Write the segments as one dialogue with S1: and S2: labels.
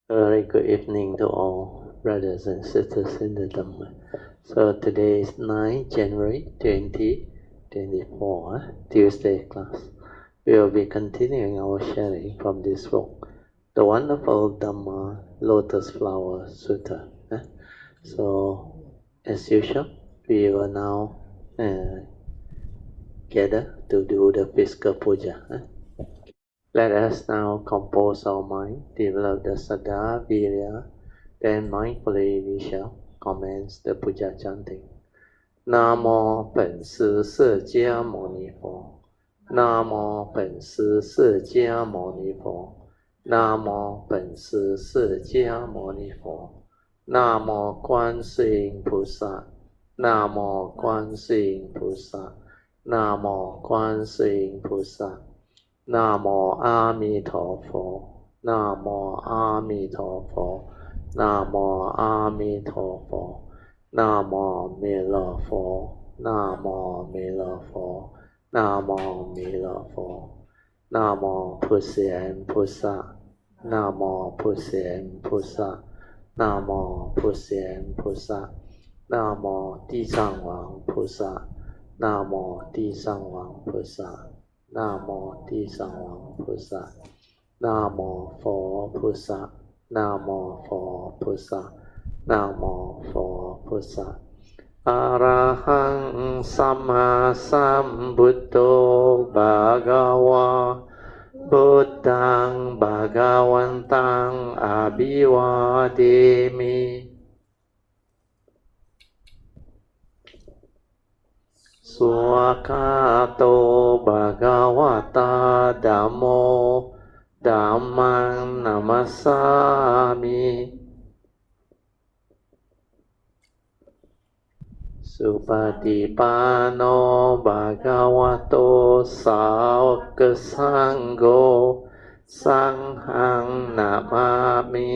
S1: Very good evening to all brothers and sisters in the Dhamma. So today is 9 January 2024, Tuesday class. We will be continuing our sharing from this book, the wonderful Dhamma Lotus Flower Sutra. So, as usual, we will now gather to do the physical puja. Let us now compose our mind, develop the saddha, virya, then mindfully we shall commence the puja chanting. Namo 本师释迦牟尼佛 Namo 本师释迦牟尼佛 Namo 本师释迦牟尼佛 Namo 观世音菩萨 Namo 观世音菩萨 Namo 观世音菩萨南无阿弥陀佛，南无阿弥陀佛，南无阿弥陀佛，南无弥勒佛，南无弥勒佛，南无弥勒佛，南无普贤菩萨，南无普贤菩萨，南无普贤菩萨，南无地藏王菩萨，南无地藏王菩萨。南无地藏王菩萨，南无佛菩萨，南无佛菩萨，南无佛菩萨。阿拉汉萨玛萨布多巴嘎瓦，布当巴嘎วัน当阿比瓦迪米。สวากาโตภะคะวะตาธัมโมธัมมังนัมมัสสามิสุปฏิปันโนภะคะวะโตสาวกสังโฆสังฆังนะมามิ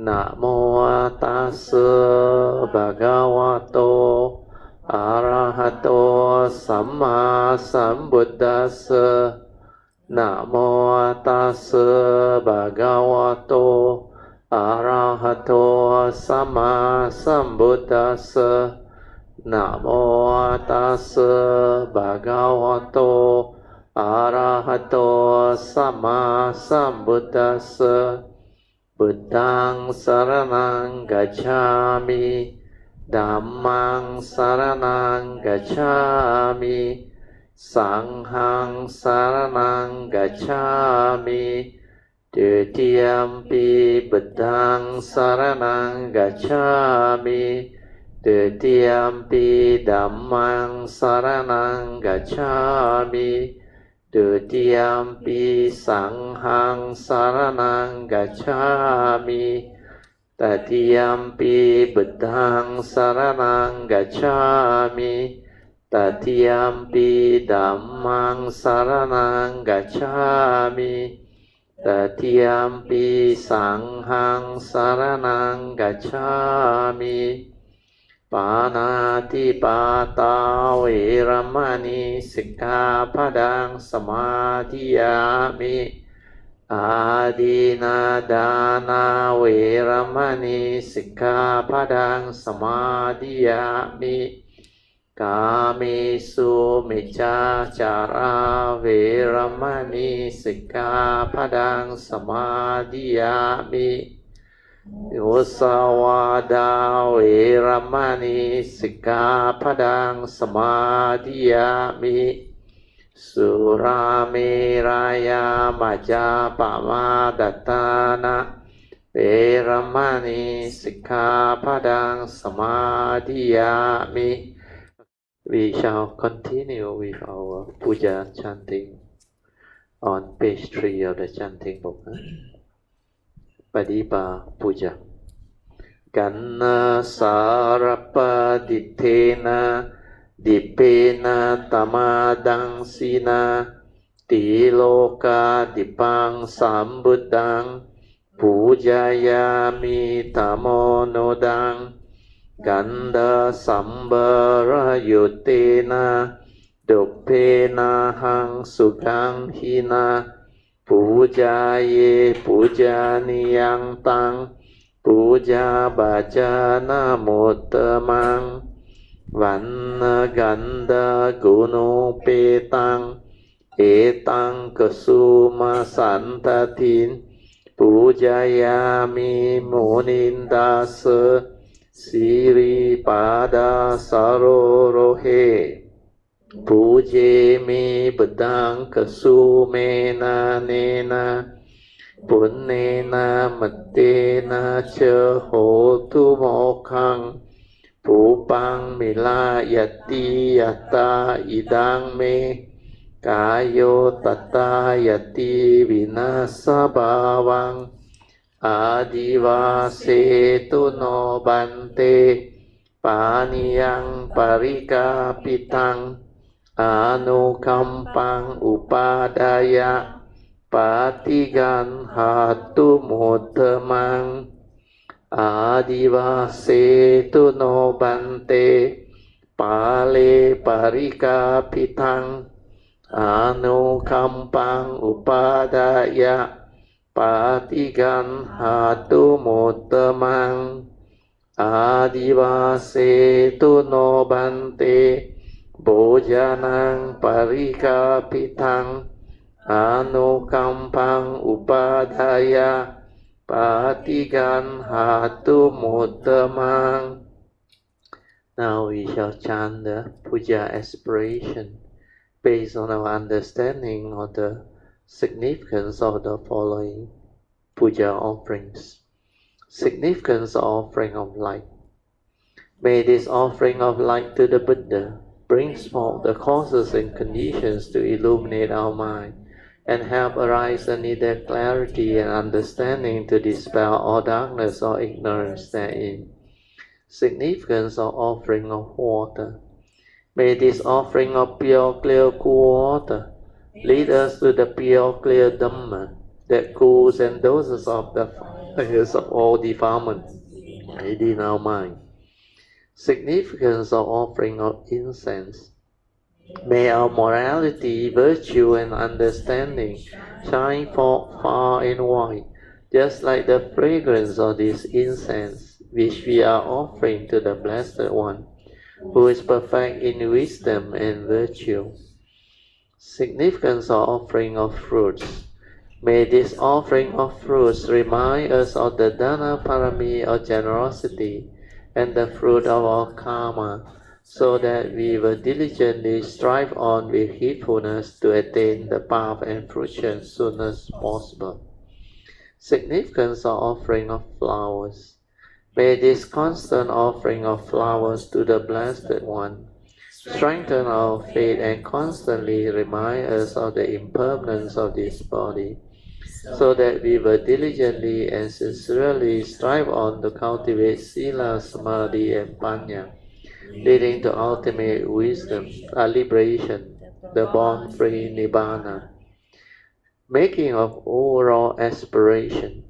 S1: นะโมตัสสะภะคะวะโตอะระหะโตสัมมาสัมพุทธัสสะนะโมตัสสะภะคะวะโตอะระหะโตสัมมาสัมพุทธัสสะนะโมตัสสะภะคะวะโตอะระหะโตสัมมาสัมพุทธัสสะพุทธังสรณังกัจฉามิธัมมังสรณังกัจฉามิสังฆังสรณังกัจฉามิตุติยมปิพุทธังสรณังกัจฉามิตุติยมปิธัมมังสรณังกัจฉามิตุติยมปิสังฆังสรณังกัจฉามิตติยมปิพุทธังสรณังกัจฉามิตติยมปิธัมมังสรณังกัจฉามิตติยมปิสังฆังสรณังกัจฉามิปานาติปาตาเวรมณีสิกขาปดังสมาธิยามิอาดินาดานาเวรมณีสิกขาปดังสมาธิยามิกามิสุมิจฉาจาราเวรมณีสิกขาปดังสมาธิยามิมุสาวาทาเวรมณีสิกขาปดังสมาธิยามิสุราเมรยามัจจาปมาดัตตานะเวรมณีสิกขาปดังสมาธิยามิ We shall continue with our puja chanting on page 3 of the chanting book. Padipa Puja Ganna Sarapadittena Dipena Tamadang Sina Tiloka Dipang Sambuddhang Pujayami Tamonodang Ganda Sambara Yutena Duppena hang sukang hina Puja ye puja niyang tang Puja bhajana muttamang Vanna ganda guno petang Etang kesuma santatin Pujayami munindasa Siri pada sarorohe Pujemi bedang kesumena nena Punnena mattena cha hotu mokhang Pupang milayati yata idang me Kayo tata yati vinasa bhavang Adivase tu no bante Paniyang parikapitang Anukampang upadaya Patigan hatu muttamang Adivase tu no bante Pale parikapitang Anukampang upadaya Patigan hatu muttamang Adivase tu no bante Bojanang parikapitang Anukampang upadaya Patigan hatu muttamang. Now we shall chant the Puja aspiration based on our understanding of the significance of the following Puja offerings. Significance of offering of light. May this offering of light to the Buddha bring forth the causes and conditions to illuminate our mind and help arise the needed clarity and understanding to dispel all darkness or ignorance therein. Significance of offering of water. May this offering of pure, clear, cool water lead us to the pure, clear Dhamma that cools and doses off the fires of all defilement within our mind. Significance of offering of incense. May our morality, virtue, and understanding shine forth far and wide, just like the fragrance of this incense, which we are offering to the Blessed One, who is perfect in wisdom and virtue. Significance of offering of fruits. May this offering of fruits remind us of the Dana Parami of generosity and the fruit of our karma, so that we will diligently strive on with heedfulness to attain the path and fruition as soon as possible. Significance of offering of flowers. May this constant offering of flowers to the Blessed One strengthen our faith and constantly remind us of the impermanence of this body, so that we will diligently and sincerely strive on to cultivate Sila, Samadhi, and Panya, leading to ultimate wisdom, liberation, the born-free Nibbana. Making of overall aspiration.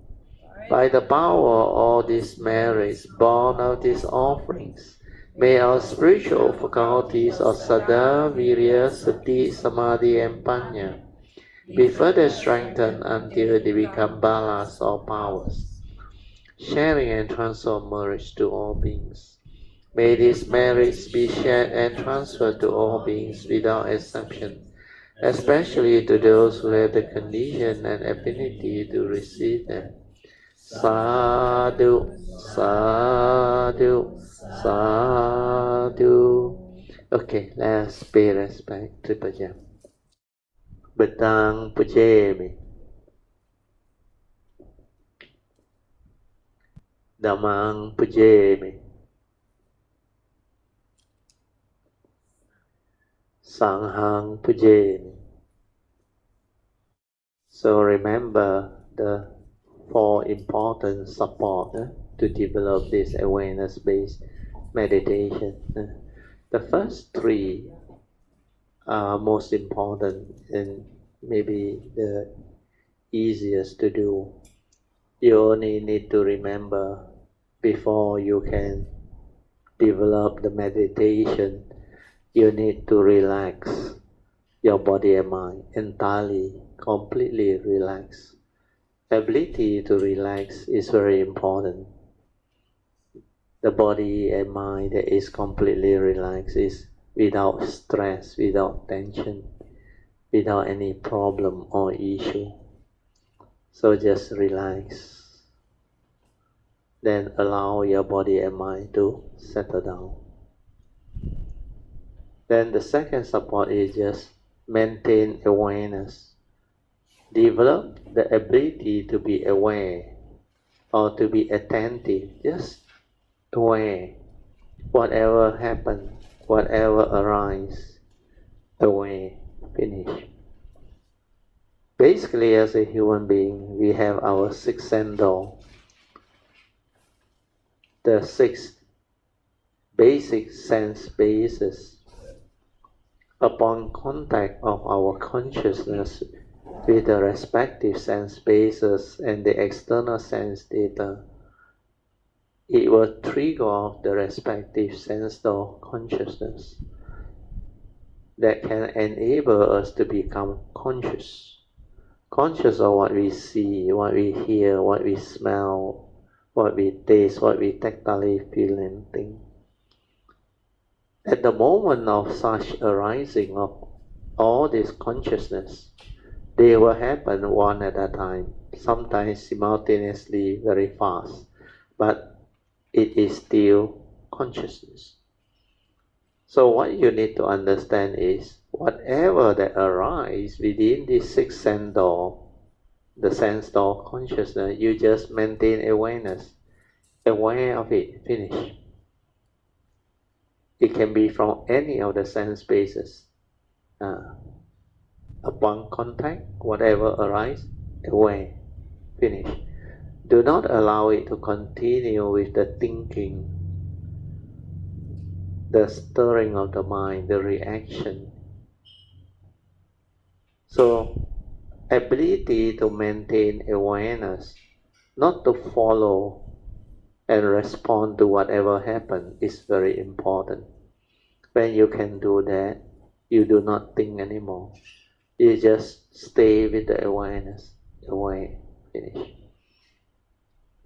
S1: By the power of all these merits born of these offerings, may our spiritual faculties of Saddha, Virya, Sati, Samadhi, and Panya be further strengthened until they become balas or powers, sharing and transfer merits to all beings. May these merits be shared and transferred to all beings without exception, especially to those who have the condition and affinity to receive them. Sadhu, sadhu, sadhu. Okay, let's pay respect to Puja. Bedang pujemi. Dhammang pujemi. Sanghang pujemi. So remember the four important support to develop this awareness-based meditation. The first three are most important and maybe the easiest to do. You only need to remember before you can develop the meditation you need to relax your body and mind entirely, completely relax. Ability to relax is very important. The body and mind that is completely relaxed is without stress, without tension, without any problem or issue. So just relax. Then allow your body and mind to settle down. Then the second support is just maintain awareness. Develop the ability to be aware or to be attentive, just aware. Whatever happens, whatever arises, aware, finish. Basically, as a human being, we have our six sense door. The six basic sense bases. Upon contact of our consciousness with the respective sense bases and the external sense data, it will trigger off the respective sense door consciousness that can enable us to become conscious. Conscious of what we see, what we hear, what we smell, what we taste, what we tactily feel and think. At the moment of such arising of all this consciousness, they will happen one at a time, sometimes simultaneously very fast, but it is still consciousness. So what you need to understand is, whatever that arises within this sixth sense door, the sense door consciousness, you just maintain awareness, aware of it, finish. It can be from any of the sense bases. Upon contact, whatever arises, aware, finish. Do not allow it to continue with the thinking, the stirring of the mind, the reaction. So, ability to maintain awareness, not to follow and respond to whatever happens, is very important. When you can do that, you do not think anymore. You just stay with the awareness, aware, finish.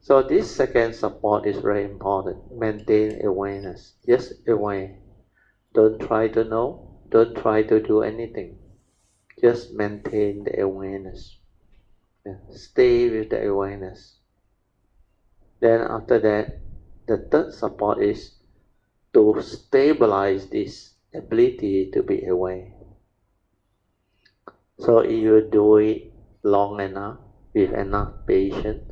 S1: So this second support is very important. Maintain awareness, just aware. Don't try to know, don't try to do anything. Just maintain the awareness. Stay with the awareness. Then after that, the third support is to stabilize this ability to be aware. So if you do it long enough, with enough patience,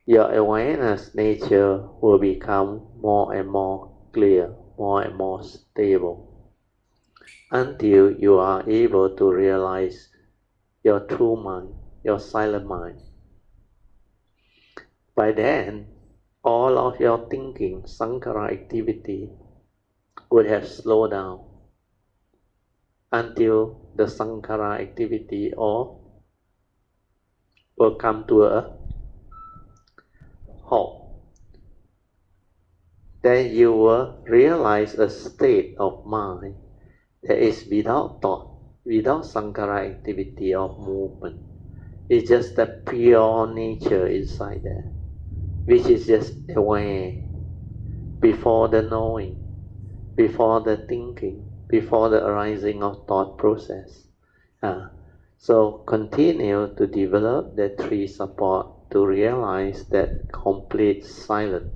S1: your awareness nature will become more and more clear, more and more stable, until you are able to realize your true mind, your silent mind. By then, all of your thinking, sankhara activity, would have slowed down until the sankhara activity all will come to a halt. Then you will realize a state of mind that is without thought, without sankhara activity or movement. It's just the pure nature inside there, which is just aware, before the knowing, before the thinking, before the arising of thought process. So continue to develop the three support to realize that complete silence,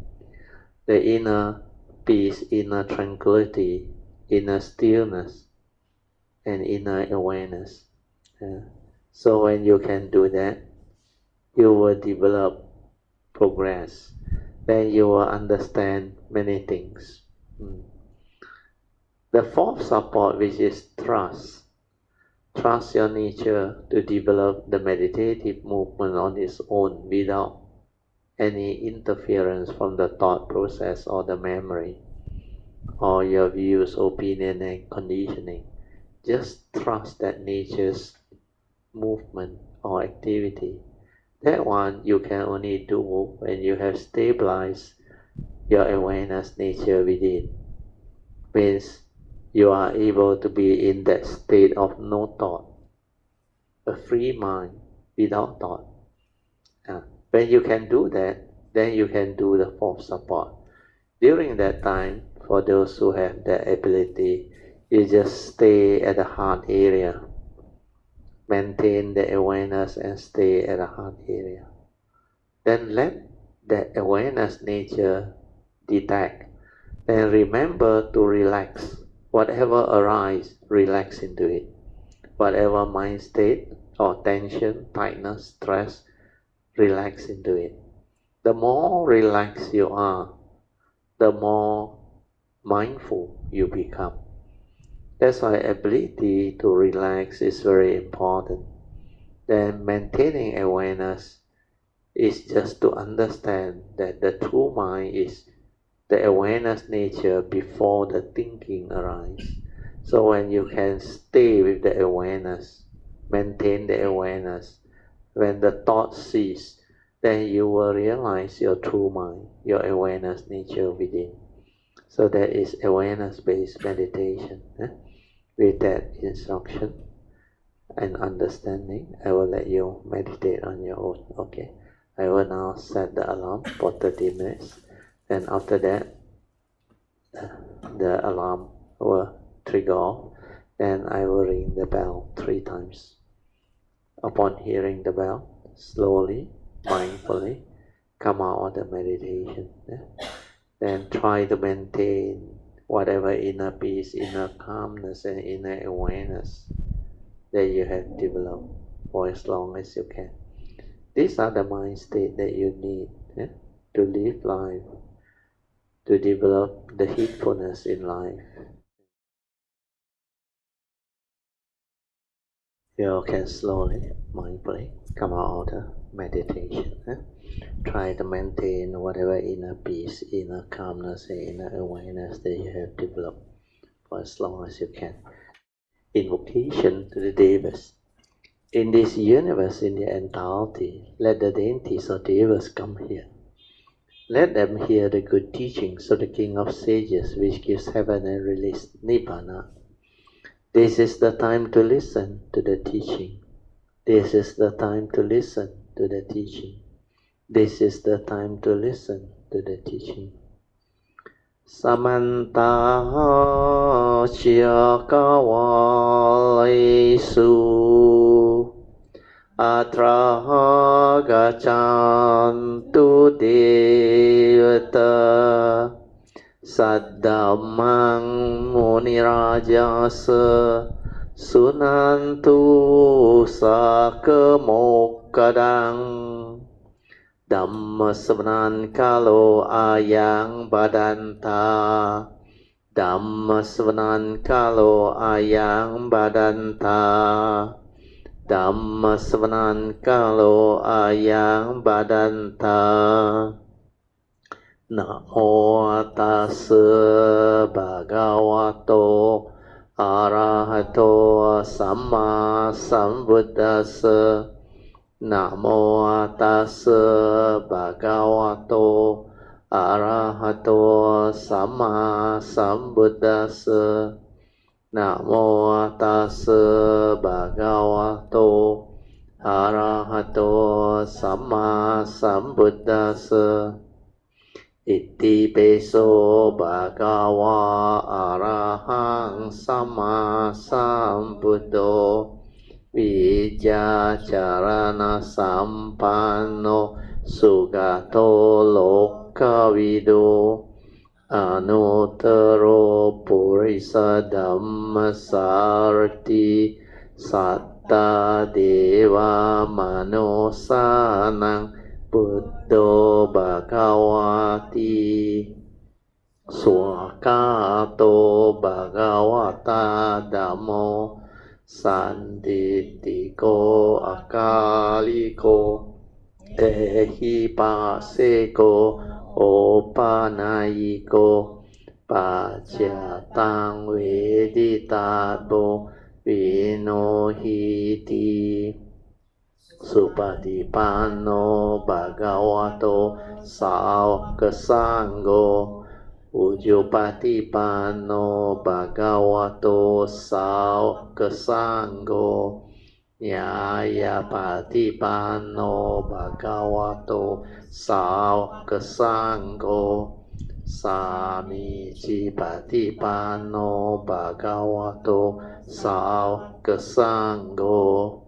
S1: the inner peace, inner tranquility, inner stillness, and inner awareness. So when you can do that, you will develop progress. Then you will understand many things. The fourth support, which is trust. Trust your nature to develop the meditative movement on its own without any interference from the thought process or the memory or your views, opinion and conditioning. Just trust that nature's movement or activity. That one you can only do when you have stabilized your awareness nature within. means you are able to be in that state of no thought, a free mind without thought. When you can do that, then you can do the fourth support. During that time, for those who have that ability, you just stay at the heart area. Maintain the awareness and stay at the heart area. Then let that awareness nature detect. Then remember to relax. Whatever arises, relax into it. Whatever mind state or tension, tightness, stress, relax into it. The more relaxed you are, the more mindful you become. That's why ability to relax is very important. Then maintaining awareness is just to understand that the true mind is the awareness nature before the thinking arises. So when you can stay with the awareness, maintain the awareness, when the thoughts cease, then you will realize your true mind, your awareness nature within. So that is awareness-based meditation. With that instruction and understanding, I will let you meditate on your own. Okay. I will now set the alarm for 30 minutes. Then after that, the alarm will trigger off. Then I will ring the bell 3 times. Upon hearing the bell, slowly, mindfully, come out of the meditation. Then try to maintain whatever inner peace, inner calmness, and inner awareness that you have developed for as long as you can. These are the mind state that you need to live life, to develop the heedfulness in life. You can slowly, mindfully come out of the meditation. Try to maintain whatever inner peace, inner calmness, and inner awareness that you have developed for as long as you can. Invocation to the Devas. In this universe, in the entirety, let the deities or Devas come here. Let them hear the good teachings of the King of Sages, which gives heaven and release Nibbana. This is the time to listen to the teaching. This is the time to listen to the teaching. This is the time to listen to the teaching. Samanta Chakawalesu Atra Gachantu Devata Saddhamang Munirajasa Sunantu Sakamokadang Dhamma Svanan Kalo Ayang Badanta Dhamma Svanan Kalo Ayang Badanta Dhamma Svanan Kalo Ayang Badanta Namo Tassa Bhagavato Arahato Samma Sambuddhassa Namo Tassa Bhagavato Arahato Samma Sambuddhassa Namo Tassa Bhagavato Arahato Samma Sambuddhassa Iti peso bhagava arahang sama sambuddho Vijacarana sampanno sugato lokavido Anuttaro purisa dhammasarati satta deva manosanang Buddho Bhagavati Swakato Bhagavata Dhammo Sanditiko Akaliko Ehipaseko Opanayiko Pachyatang Veditabo Vinohiti Supatipanno Bhagavato Sāvaka Sangho Ujupatipanno bhagavato sāvaka sangho Nyāyapatipanno bhagavato sāvaka sangho Samicipatipanno bhagavato sāvaka sangho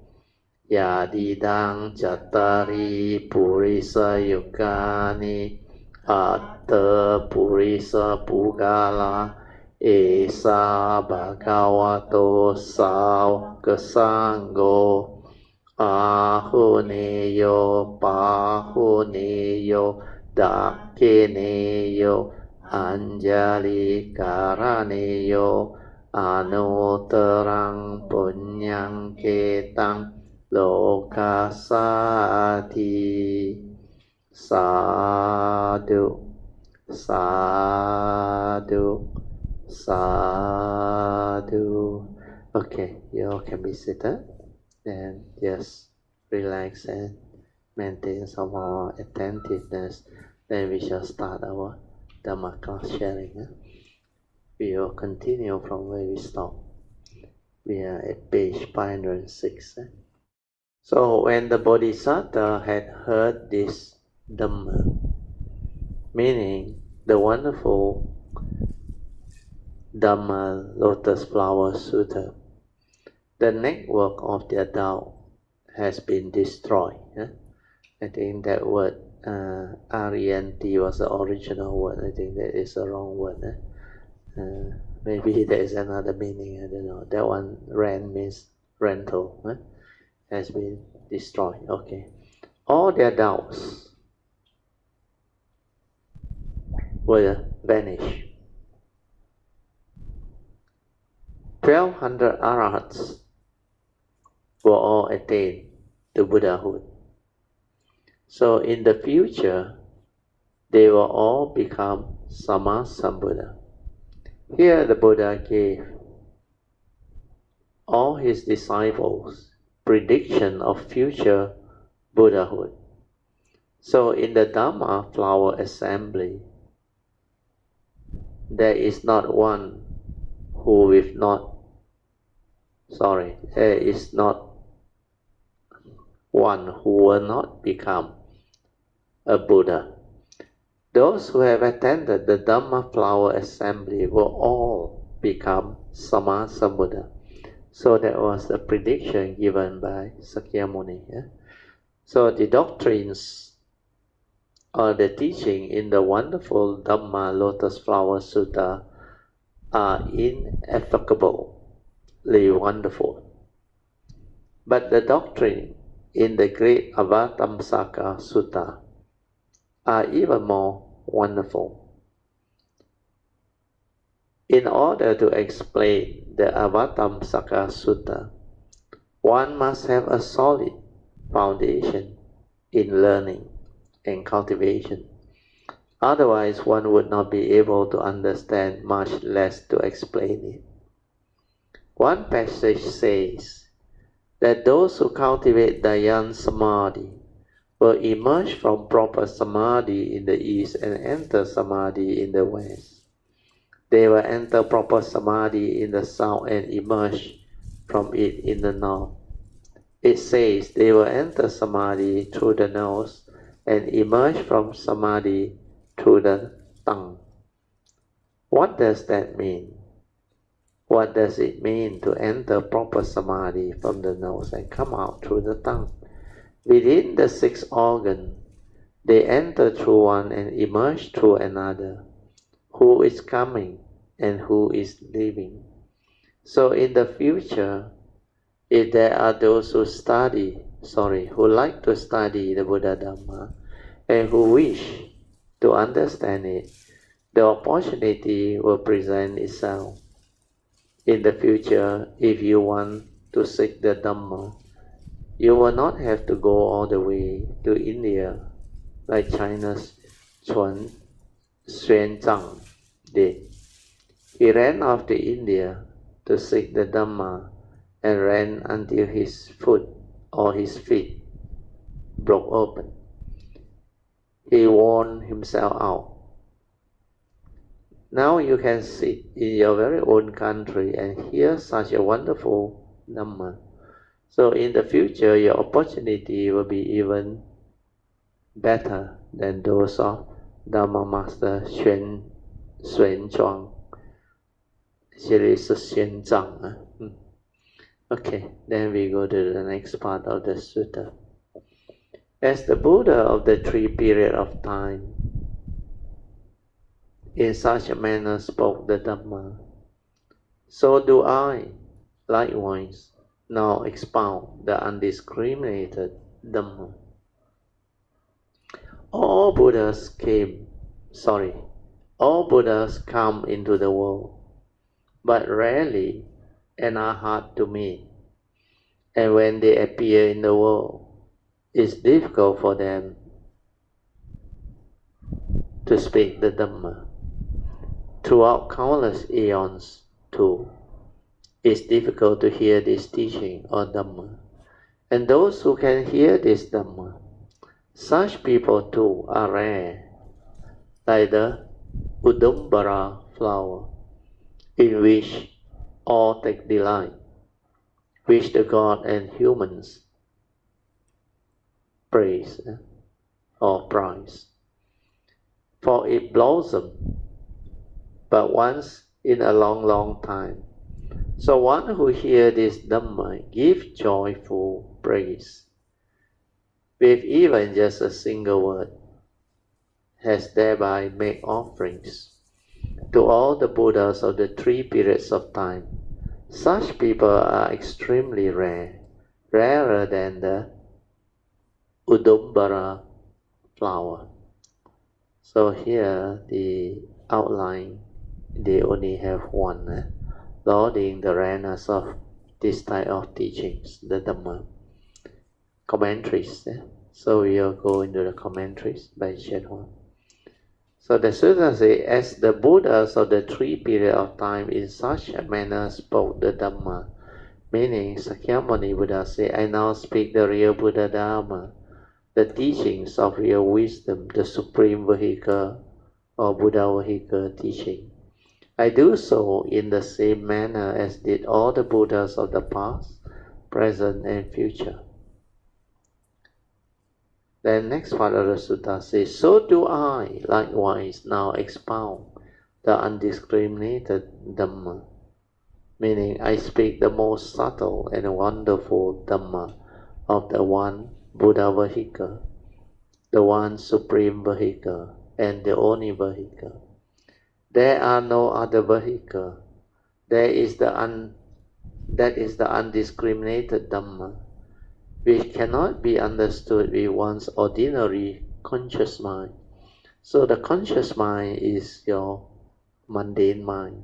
S1: Yadidang cattari purisa yukani Atta purisa pugala Esa bhagavato sāvaka sangho Ahuneyo pahuneyo dakkeneyo Anjali karaneyo Anutarang punyang ketang lokasati Sadhu Sadhu Sadhu. Okay, you all can be seated and just relax and maintain some more attentiveness. Then we shall start our Dhamma class sharing. We will continue from where we stopped. We are at page 506. So when the Bodhisattva had heard this Dhamma, meaning the wonderful Dhamma Lotus Flower Sutra, the network of their Tao has been destroyed. I think that word Ariyanti was the original word. I think that is the wrong word. Maybe there is another meaning, I don't know. That one, Ren means rental, has been destroyed. Okay. All their doubts will vanish. 1,200 arahats will all attain to Buddhahood. So in the future, they will all become Sammasambuddha. Here the Buddha gave all his disciples prediction of future Buddhahood. So in the Dhamma Flower Assembly, there is not one who will not there is not one who will not become a Buddha. Those who have attended the Dhamma Flower Assembly will all become Sammasambuddha. So that was the prediction given by Sakyamuni. So the doctrines or the teaching in the wonderful Dhamma Lotus Flower Sutta are ineffably wonderful. But the doctrine in the great Avatamsaka Sutta are even more wonderful. In order to explain the Avatamsaka Sutta, one must have a solid foundation in learning and cultivation. Otherwise, one would not be able to understand, much less to explain it. One passage says that those who cultivate Dhyan Samadhi will emerge from proper Samadhi in the east and enter Samadhi in the west. They will enter proper Samadhi in the south and emerge from it in the north. It says they will enter Samadhi through the nose and emerge from Samadhi through the tongue. What does that mean? What does it mean to enter proper Samadhi from the nose and come out through the tongue? Within the 6 organs, they enter through one and emerge through another. Who is coming and who is leaving? So in the future, if there are those who like to study the Buddha Dhamma and who wish to understand it, the opportunity will present itself. In the future, if you want to seek the Dhamma, you will not have to go all the way to India like China's Hsuan did. He ran off to India to seek the Dhamma and ran until his foot or his feet broke open. He worn himself out. Now you can sit in your very own country and hear such a wonderful Dhamma. So in the future, your opportunity will be even better than those of Dhamma Master Hsuan Zhuang. Hsuan Zhang. Okay, then we go to the next part of the sutta. As the Buddha of the three periods of time, in such a manner spoke the Dhamma, so do I, likewise, now expound the undiscriminated Dhamma. All Buddhas come into the world, but rarely and are hard to meet. And when they appear in the world, it's difficult for them to speak the Dhamma. Throughout countless eons, too, it's difficult to hear this teaching or Dhamma. And those who can hear this Dhamma, such people too are rare, like the Udumbara flower, in which all take delight, which the God and humans praise or prize. For it blossoms but once in a long, long time. So one who hears this Dhamma gives joyful praise, with even just a single word, has thereby made offerings to all the Buddhas of the three periods of time. Such people are extremely rare, rarer than the Udumbara flower. So here the outline, they only have one, lauding the rareness of this type of teachings, the Dhamma. Commentaries. So we will go into the commentaries by Chen Huang. So the sutta says, as the Buddhas of the three periods of time in such a manner spoke the Dhamma, meaning Sakyamuni Buddha said, I now speak the real Buddha Dharma, the teachings of real wisdom, the supreme vehicle or Buddha vehicle teaching. I do so in the same manner as did all the Buddhas of the past, present and future. Then next part of the sutta says, so do I likewise now expound the undiscriminated Dhamma, meaning I speak the most subtle and wonderful Dhamma of the one Buddha vehicle, the one supreme vehicle, and the only vehicle. There are no other vehicle. That is the undiscriminated Dhamma, which cannot be understood with one's ordinary conscious mind. So the conscious mind is your mundane mind.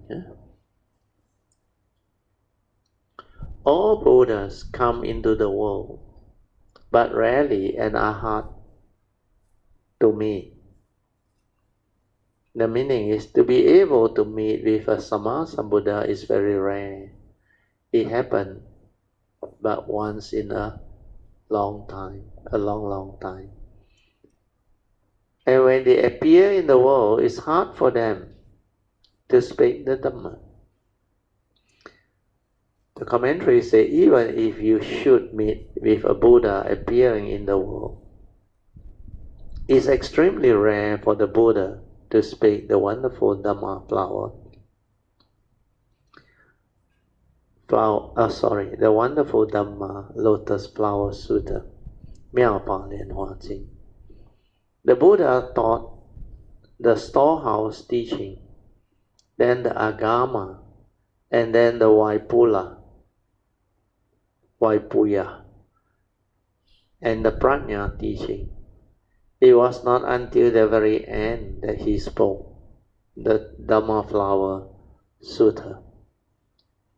S1: All Buddhas come into the world, but rarely and are hard to meet. The meaning is to be able to meet with a Sammasambuddha is very rare. It happens but once in a long time, a long time. And when they appear in the world, it's hard for them to speak the Dhamma. The commentary say, even if you should meet with a Buddha appearing in the world, it's extremely rare for the Buddha to speak the wonderful Dhamma flower. The wonderful Dhamma Lotus Flower Sutra, 妙法蓮華經. The Buddha taught the storehouse teaching, then the Agama, and then the Vaipuya, and the Prajna teaching. It was not until the very end that he spoke the Dhamma Flower Sutra,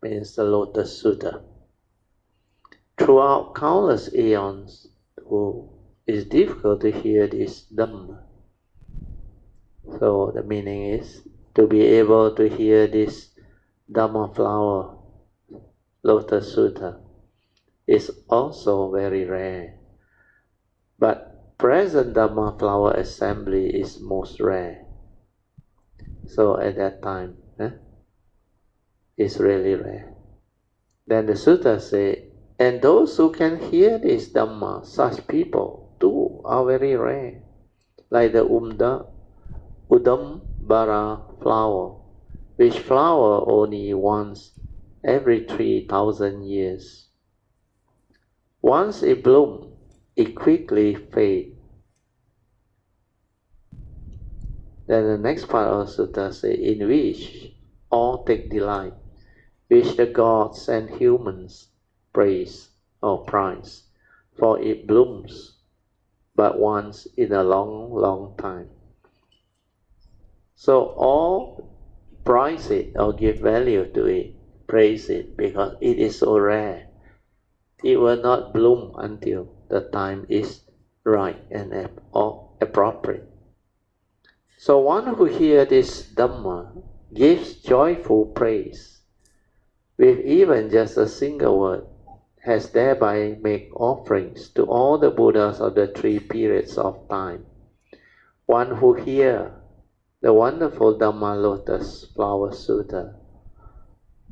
S1: means the Lotus Sutra. Throughout countless eons, it's difficult to hear this Dhamma. So the meaning is to be able to hear this Dhamma Flower Lotus Sutra is also very rare. But present Dhamma Flower Assembly is most rare. So at that time, it's really rare. Then the sutta say, and those who can hear this Dhamma, such people too are very rare. Like the Udambara flower, which flower only once every 3,000 years. Once it blooms, it quickly fades. Then the next part of the sutta says, in which all take delight, which the gods and humans praise or prize, for it blooms but once in a long, long time. So all prize it or give value to it, praise it, because it is so rare. It will not bloom until the time is right and appropriate. So one who hears this Dhamma gives joyful praise, with even just a single word, has thereby made offerings to all the Buddhas of the 3 periods of time. One who hears the wonderful Dhamma Lotus Flower Sutta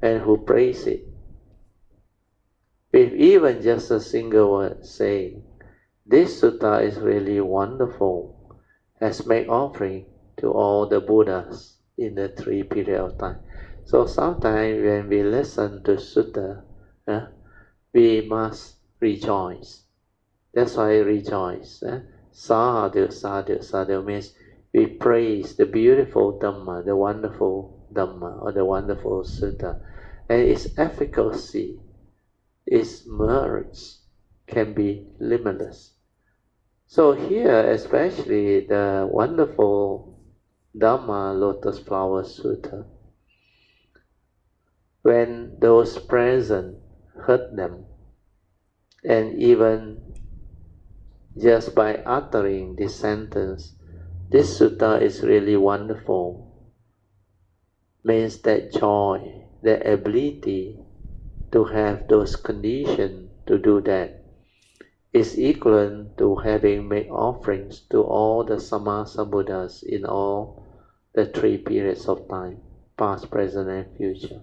S1: and who praise it, with even just a single word, saying, this sutta is really wonderful, has made offering to all the Buddhas in the 3 periods of time. So sometimes when we listen to sutta, we must rejoice. That's why rejoice. Sadhu, sadhu, sadhu means we praise the beautiful Dhamma, the wonderful Dhamma, or the wonderful sutta. And its efficacy, its merits can be limitless. So here, especially the wonderful Dhamma Lotus Flower Sutta, when those present heard them, and even just by uttering this sentence, this sutta is really wonderful, means that joy, the ability to have those conditions to do that is equivalent to having made offerings to all the Sammasambuddhas in all the 3 periods of time, past, present, and future.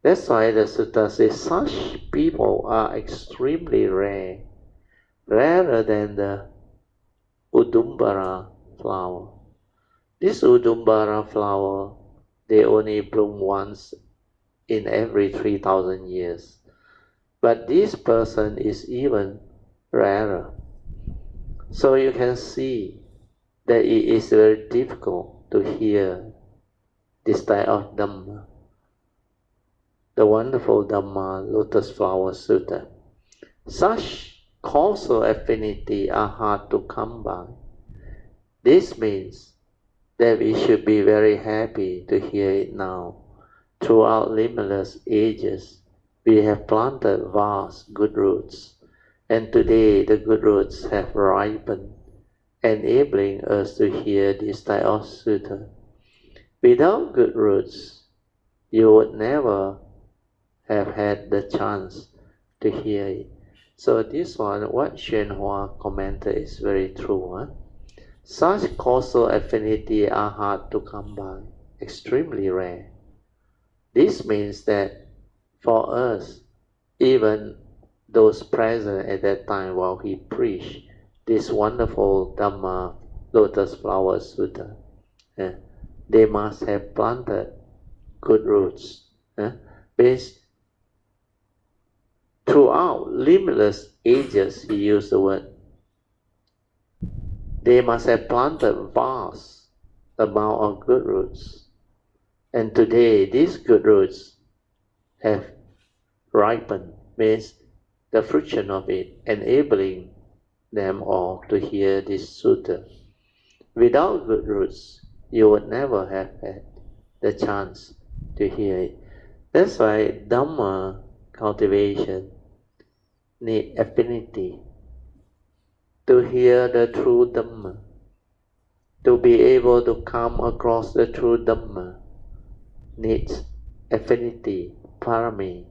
S1: That's why the sutta says such people are extremely rare, rarer than the Udumbara flower. This Udumbara flower, they only bloom once in every 3,000 years. But this person is even rarer. So you can see that it is very difficult to hear this type of Dhamma, the wonderful Dhamma Lotus Flower Sutta. Such causal affinity are hard to come by. This means that we should be very happy to hear it now. Throughout limitless ages, we have planted vast good roots, and today the good roots have ripened, enabling us to hear this type of sutta. Without good roots, you would never have had the chance to hear it. So this one, what宣化commented is very true. Such causal affinity are hard to come by, extremely rare. This means that for us, even those present at that time while he preached this wonderful Dhamma Lotus Flower Sutta, they must have planted good roots. Because throughout limitless ages, he used the word, they must have planted vast amount of good roots. And today, these good roots have ripened, means the fruition of it, enabling them all to hear this sutta. Without good roots, you would never have had the chance to hear it. That's why Dhamma cultivation need affinity to hear the true Dhamma, to be able to come across the true Dhamma needs affinity, parami,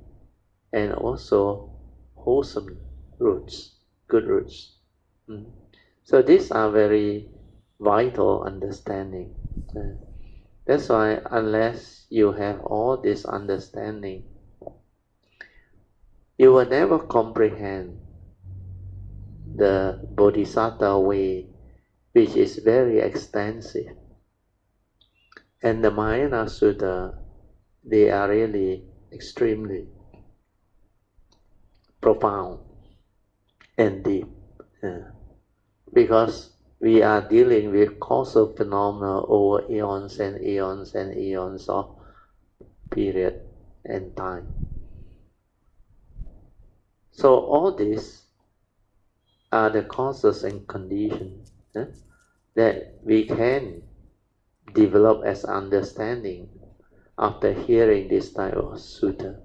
S1: and also wholesome roots, good roots. So these are very vital understanding. That's why unless you have all this understanding, you will never comprehend the Bodhisattva way, which is very extensive. And the Mahayana Sutta, they are really extremely profound and deep. Because we are dealing with causal phenomena over eons and eons and eons of period and time. So all these are the causes and conditions that we can develop as understanding after hearing this type of sutta.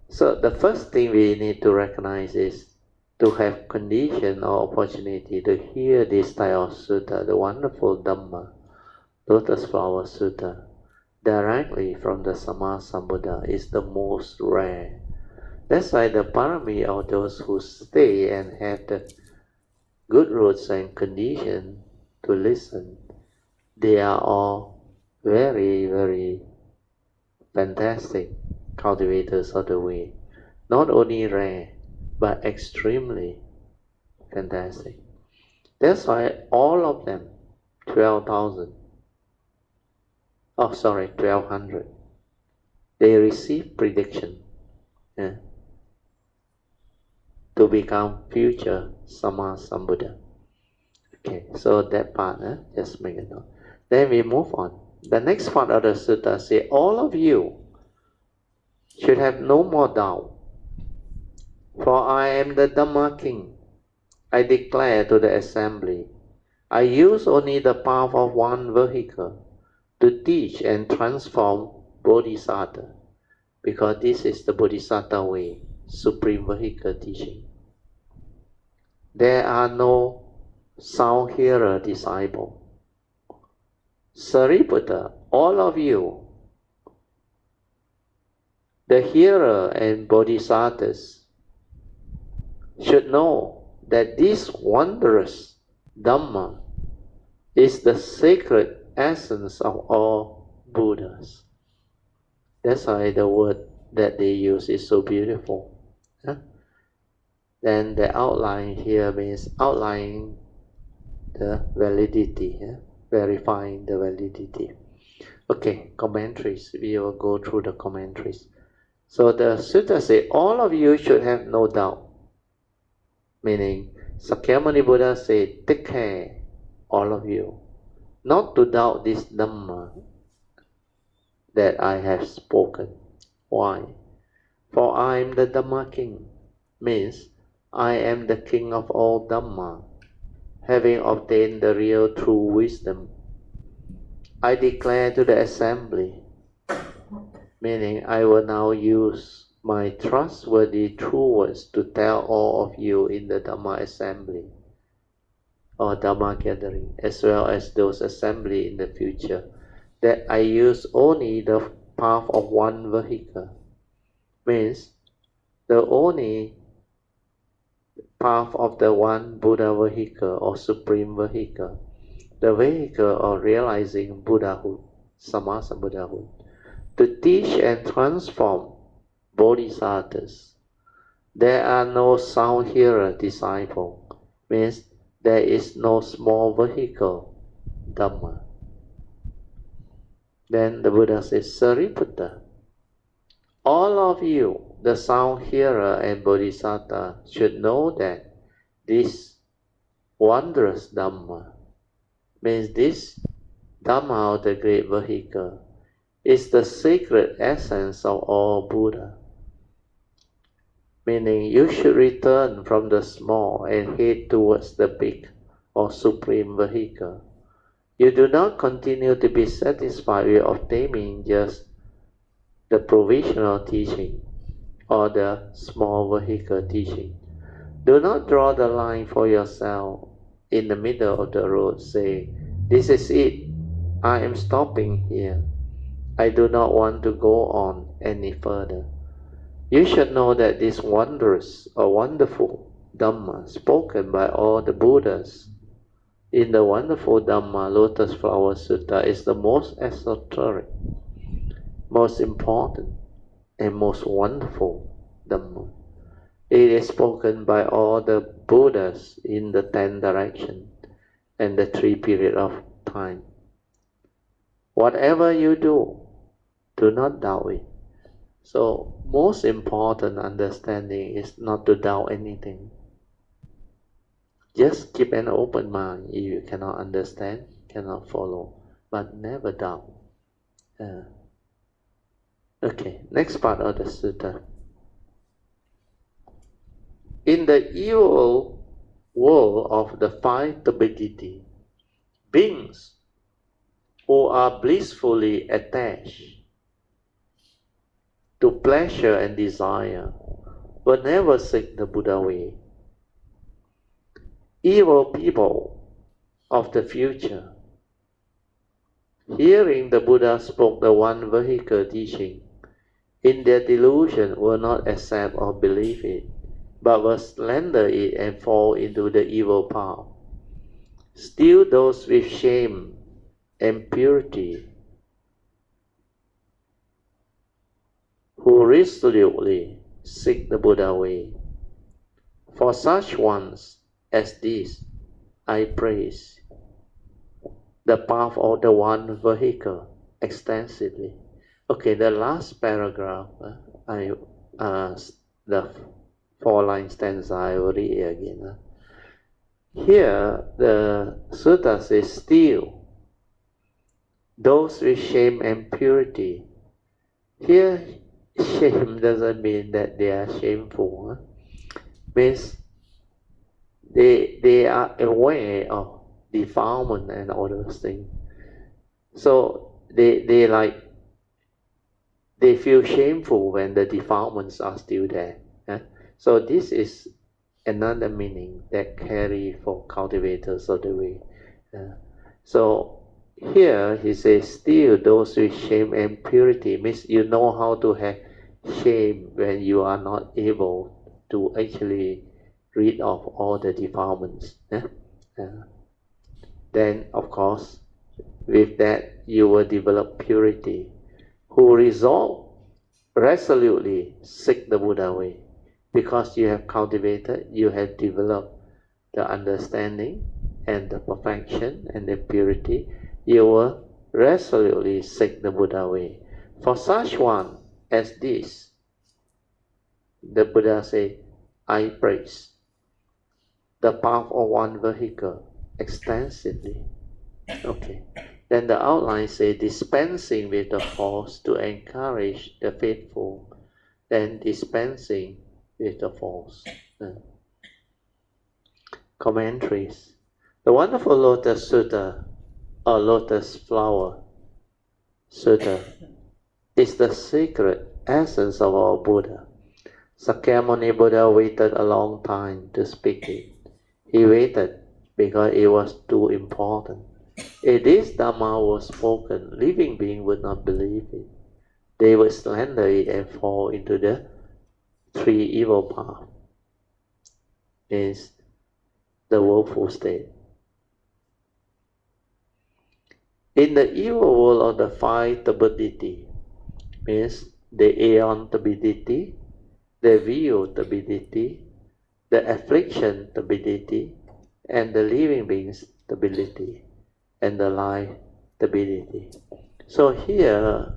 S1: So the first thing we need to recognize is to have condition or opportunity to hear this type of sutta, the wonderful Dhamma, Lotus Flower Sutta, directly from the Sama Sambuddha is the most rare. That's why the parami of those who stay and have the good roots and condition to listen, they are all very, very fantastic cultivators of the way. Not only rare, but extremely fantastic. That's why all of them, 1200, they receive prediction to become future Sama Sambuddha. Okay, so that part, just make a note. Then we move on. The next part of the sutta says, all of you should have no more doubt, for I am the Dhamma King. I declare to the assembly, I use only the path of one vehicle to teach and transform Bodhisattva, because this is the Bodhisattva way, supreme vehicle teaching. There are no sound hearer disciple. Sariputta, all of you, the hearer and bodhisattvas, should know that this wondrous Dhamma is the sacred essence of all Buddhas. That's why the word that they use is so beautiful. Then the outline here means outlining the validity, verifying the validity. Okay, commentaries. We will go through the commentaries. So the sutta says, all of you should have no doubt. Meaning, Sakyamuni Buddha said, take care, all of you, not to doubt this Dhamma that I have spoken. Why? For I am the Dhamma King, means I am the King of all Dhamma, having obtained the real true wisdom. I declare to the assembly, meaning I will now use my trustworthy true words to tell all of you in the Dhamma assembly or Dhamma gathering, as well as those assembly in the future, that I use only the path of one vehicle. Means the only path of the one Buddha vehicle or supreme vehicle, the vehicle of realizing Buddhahood, Sammasambuddhahood, to teach and transform bodhisattvas. There are no sound hearer disciple, means there is no small vehicle Dhamma. Then the Buddha says, Sariputta, all of you, the sound hearer and bodhisattva, should know that this wondrous Dhamma, means this Dhamma of the great vehicle, is the sacred essence of all Buddha. Meaning you should return from the small and head towards the big or supreme vehicle. You do not continue to be satisfied with obtaining just the provisional teaching or the small vehicle teaching. Do not draw the line for yourself in the middle of the road, say, this is it, I am stopping here. I do not want to go on any further. You should know that this wondrous or wonderful Dhamma spoken by all the Buddhas in the wonderful Dhamma Lotus Flower Sutta is the most esoteric, most important, and most wonderful Dhamma. It is spoken by all the Buddhas in the 10 directions and the 3 periods of time. Whatever you do not doubt it. So, most important understanding is not to doubt anything. Just keep an open mind. If you cannot understand, cannot follow, but never doubt. Okay, next part of the sutta. In the evil world of the 5 turbidity, beings who are blissfully attached to pleasure and desire will never seek the Buddha way. Evil people of the future, hearing the Buddha spoke the one vehicle teaching, in their delusion will not accept or believe it, but will slander it and fall into the evil path. Still those with shame and purity who resolutely seek the Buddha way. For such ones as these, I praise the path of the one vehicle extensively. Okay, the last paragraph, the 4-line stanza, I will read it again. Here, the sutta says, still, those with shame and purity. Here, shame doesn't mean that they are shameful. Means they are aware of defilement and all those things. So they feel shameful when the defilements are still there. So this is another meaning that carry for cultivators of the way. So here he says, still those with shame and purity, means you know how to have shame when you are not able to actually rid of all the defilements. Then of course with that you will develop purity, who resolve resolutely seek the Buddha way. Because you have cultivated, you have developed the understanding and the perfection and the purity, you will resolutely seek the Buddha way. For such one as this, the Buddha say, I praise the path of one vehicle extensively. Okay. Then the outline say, dispensing with the force to encourage the faithful, then dispensing with the force. Commentaries. The wonderful Lotus Sutra, or Lotus Flower Sutra, is the secret essence of our Buddha. Sakyamuni Buddha waited a long time to speak it. He waited because it was too important. If this Dhamma was spoken, living beings would not believe it. They would slander it and fall into the 3 evil paths. Is the woeful state. In the evil world of the 5 turbidity, means the aeon turbidity, the view turbidity, the affliction turbidity, and the living beings turbidity, and the life turbidity. So here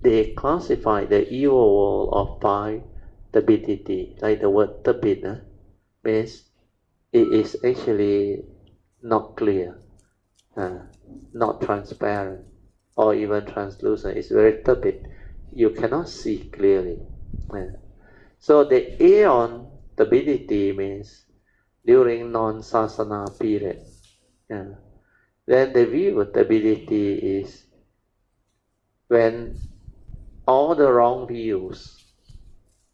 S1: they classify the evil world of 5 turbidity, like the word turbid, means it is actually not clear, not transparent, or even translucent. It's very turbid. You cannot see clearly. So the aeon turbidity means during non-sasana period. Then the view turbidity is when all the wrong views,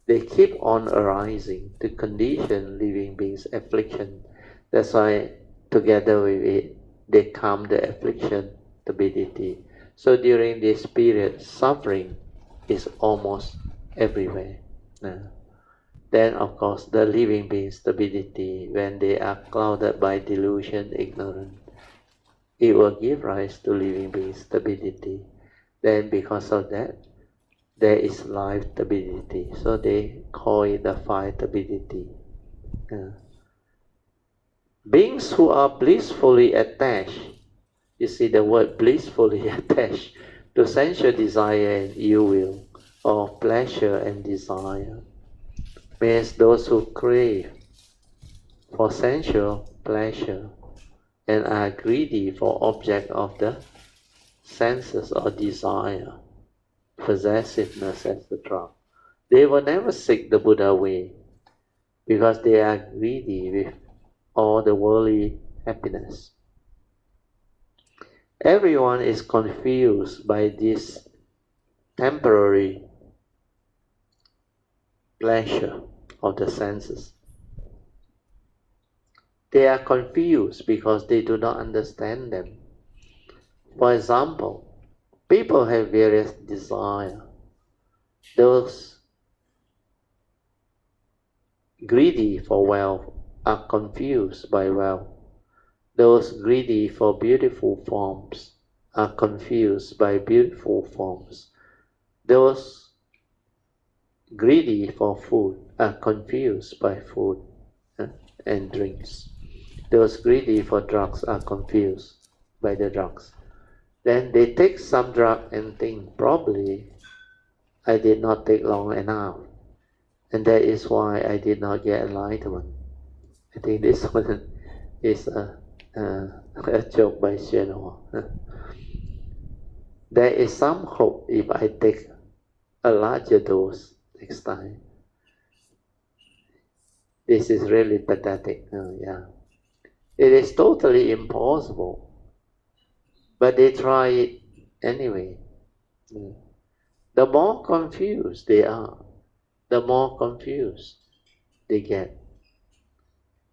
S1: they keep on arising to condition living beings' affliction. That's why together with it, they come the affliction turbidity. So during this period, suffering is almost everywhere. Then of course the living being stability, when they are clouded by delusion, ignorance, it will give rise to living being stability. Then because of that, there is life stability. So they call it the five stability. Beings who are blissfully attached, you see the word blissfully attached to sensual desire and ill will, or pleasure and desire, means those who crave for sensual pleasure and are greedy for object of the senses or desire, possessiveness, etc. They will never seek the Buddha way because they are greedy with all the worldly happiness. Everyone is confused by this temporary pleasure of the senses. They are confused because they do not understand them. For example, people have various desires. Those greedy for wealth are confused by wealth. Those greedy for beautiful forms are confused by beautiful forms. Those greedy for food are confused by food and drinks. Those greedy for drugs are confused by the drugs. Then they take some drug and think, probably I did not take long enough, and that is why I did not get enlightenment. I think this one is a joke by Hsuan. There is some hope if I take a larger dose next time. This is really pathetic. It is totally impossible, but they try it anyway. The more confused they are, the more confused they get.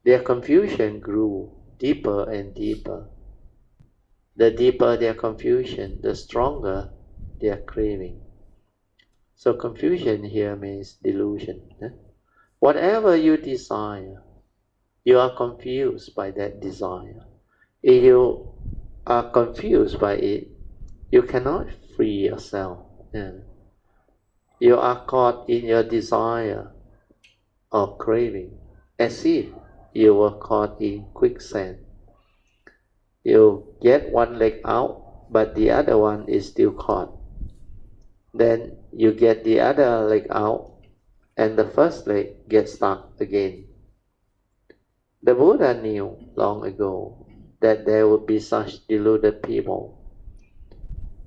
S1: Their confusion grew deeper and deeper. The deeper their confusion, the stronger their craving. So confusion here means delusion. Whatever you desire, you are confused by that desire. If you are confused by it, you cannot free yourself. You are caught in your desire or craving, as if you were caught in quicksand. You get one leg out, but the other one is still caught. Then you get the other leg out, and the first leg gets stuck again. The Buddha knew long ago that there would be such deluded people.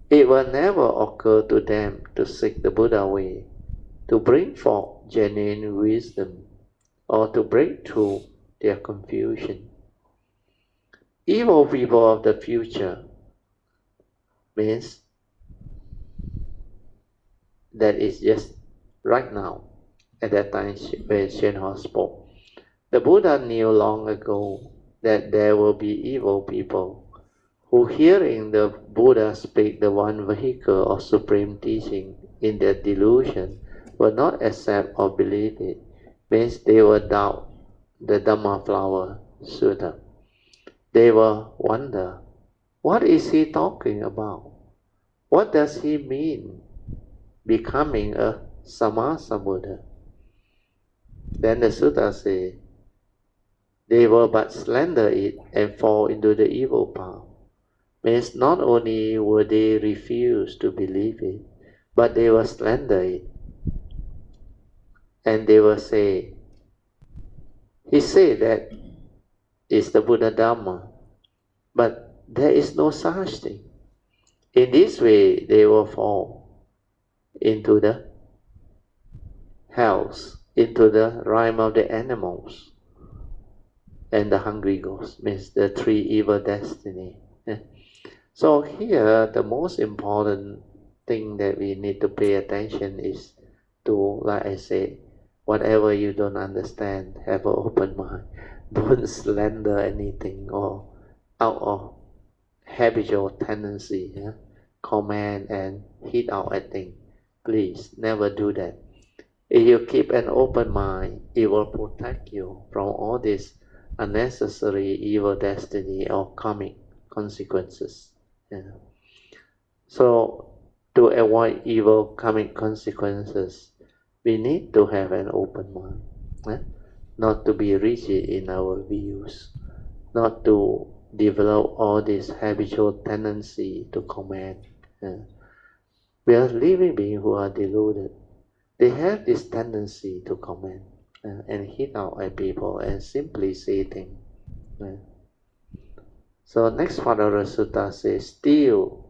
S1: It will never occur to them to seek the Buddha way, to bring forth genuine wisdom, or to break through their confusion. Evil people of the future means that is just right now, at that time when Hsuan spoke. The Buddha knew long ago that there will be evil people who, hearing the Buddha speak the one vehicle of supreme teaching in their delusion, will not accept or believe it, means they will doubt the Dhamma Flower Sutta. They will wonder, what is he talking about? What does he mean, becoming a Sammasa Buddha? Then the sutta says, they will but slander it and fall into the evil path. Means not only will they refuse to believe it, but they will slander it. And they will say, he said that it's the Buddha Dhamma, but there is no such thing. In this way, they will fall into the hells, into the realm of the animals and the hungry ghosts, means the three evil destiny. So here, the most important thing that we need to pay attention is to, like I say, whatever you don't understand, have an open mind. Don't slander anything or out of habitual tendency, comment and hit out at things. Please, never do that. If you keep an open mind, it will protect you from all this unnecessary evil destiny or karmic consequences. Yeah. So, to avoid evil karmic consequences, we need to have an open mind. Yeah? Not to be rigid in our views, not to develop all this habitual tendency to comment. Yeah. We are living beings who are deluded. They have this tendency to comment and hit out at people and simply say things. So next part of the sutta says, still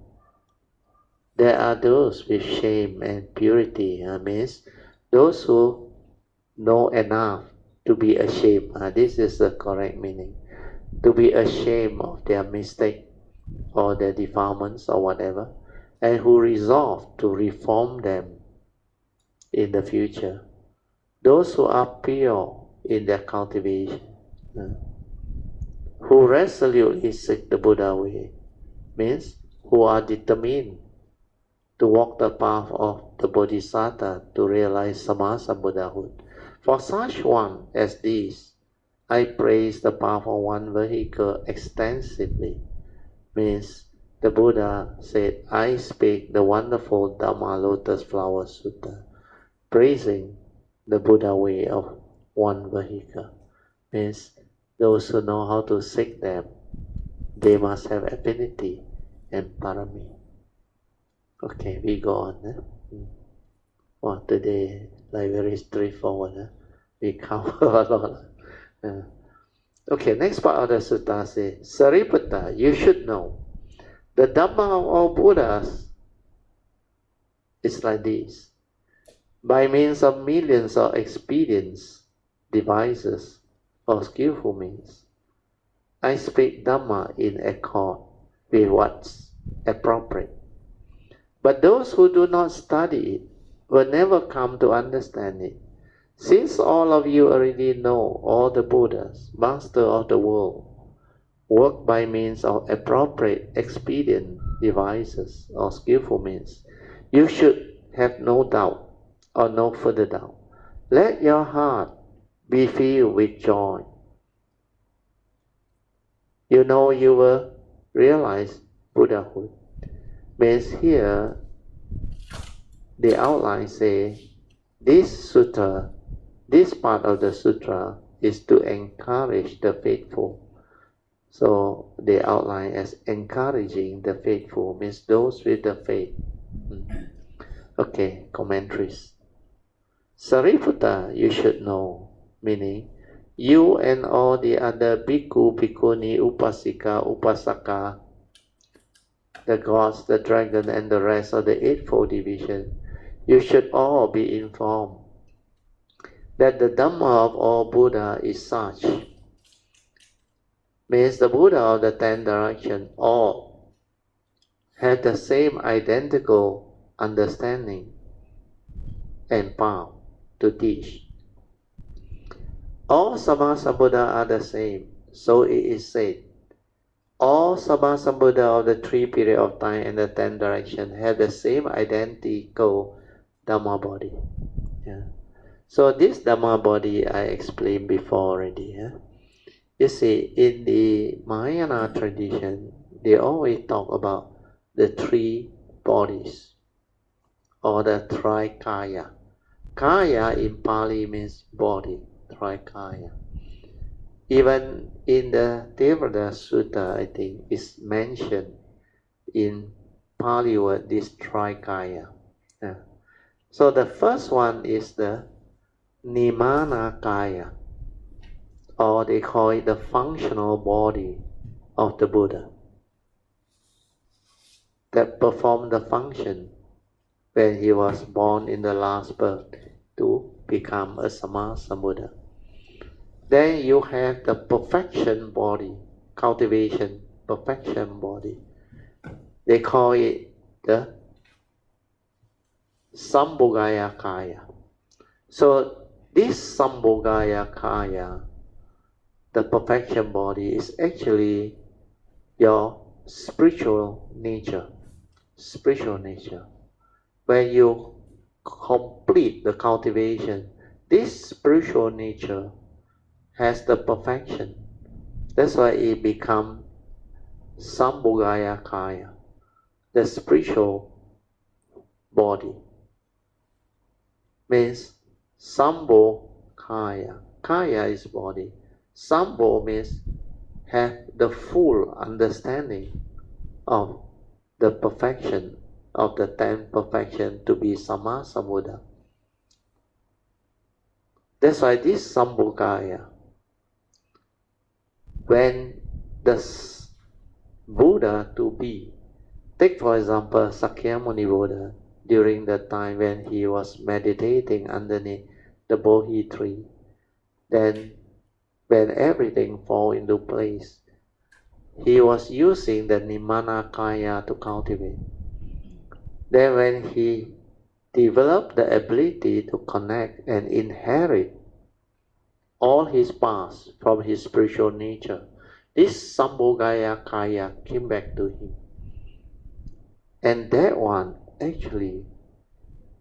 S1: there are those with shame and purity. Means those who know enough to be ashamed. This is the correct meaning. To be ashamed of their mistake or their defilements or whatever, and who resolve to reform them in the future. Those who are pure in their cultivation, who resolutely seek the Buddha way, means who are determined to walk the path of the Bodhisattva to realize Sammasambuddhahood. For such one as these, I praise the path of one vehicle extensively. Means the Buddha said, I speak the wonderful Dhamma Lotus Flower Sutta, praising the Buddha way of one vehicle. Means those who know how to seek them, they must have affinity and parami. Okay, we go on. Well, today, like very straightforward. We cover a lot. Okay, next part of the sutta says, Sariputta, you should know, the Dhamma of all Buddhas is like this. By means of millions of expedients, devices, or skillful means, I speak Dhamma in accord with what's appropriate. But those who do not study it will never come to understand it. Since all of you already know all the Buddhas, master of the world, work by means of appropriate expedient devices or skillful means, you should have no doubt or no further doubt. Let your heart be filled with joy. You know you will realize Buddhahood. Means here, the outline say, this sutra, this part of the sutra is to encourage the faithful. So the outline as encouraging the faithful means those with the faith. Okay, commentaries. Sariputta, you should know, meaning you and all the other bhikkhu, bhikkhuni, upasika, upasaka, the gods, the dragon, and the rest of the Eightfold Division, you should all be informed that the Dhamma of all Buddha is such. Means the Buddha of the 10 directions all have the same identical understanding and path to teach. All Sammasambuddha are the same, so it is said. All Sammasambuddha of the 3 periods of time and the 10 directions have the same identical Dhamma body. Yeah. So this Dhamma body I explained before already. Yeah? You see, in the Mahayana tradition, they always talk about the 3 bodies, or the Trikaya. Kaya in Pali means body, Trikaya. Even in the Devas Sutta, I think, is mentioned in Pali word, this Trikaya. Yeah. So the first one is the Nimanakaya, or they call it the functional body of the Buddha, that performed the function when he was born in the last birth to become a Sammasambuddha. Then you have the perfection body, cultivation, perfection body. They call it the Sambhogaya Kaya. So this Sambhogaya Kaya, the perfection body, is actually your spiritual nature. Spiritual nature. When you complete the cultivation. This spiritual nature has the perfection. That's why it becomes Sambhogaya Kaya, the spiritual body. Means Sambho Kaya. Kaya is body. Sambho means have the full understanding of the perfection of the 10 perfection to be Sama Sambuddha. That's why this Sambhogaya, when the Buddha to be, take for example Sakyamuni Buddha, during the time when he was meditating underneath the Bodhi tree, then when everything fall into place, he was using the Nimmana Kaya to cultivate. Then when he developed the ability to connect and inherit all his past from his spiritual nature, this Sambhogaya Kaya came back to him. And that one actually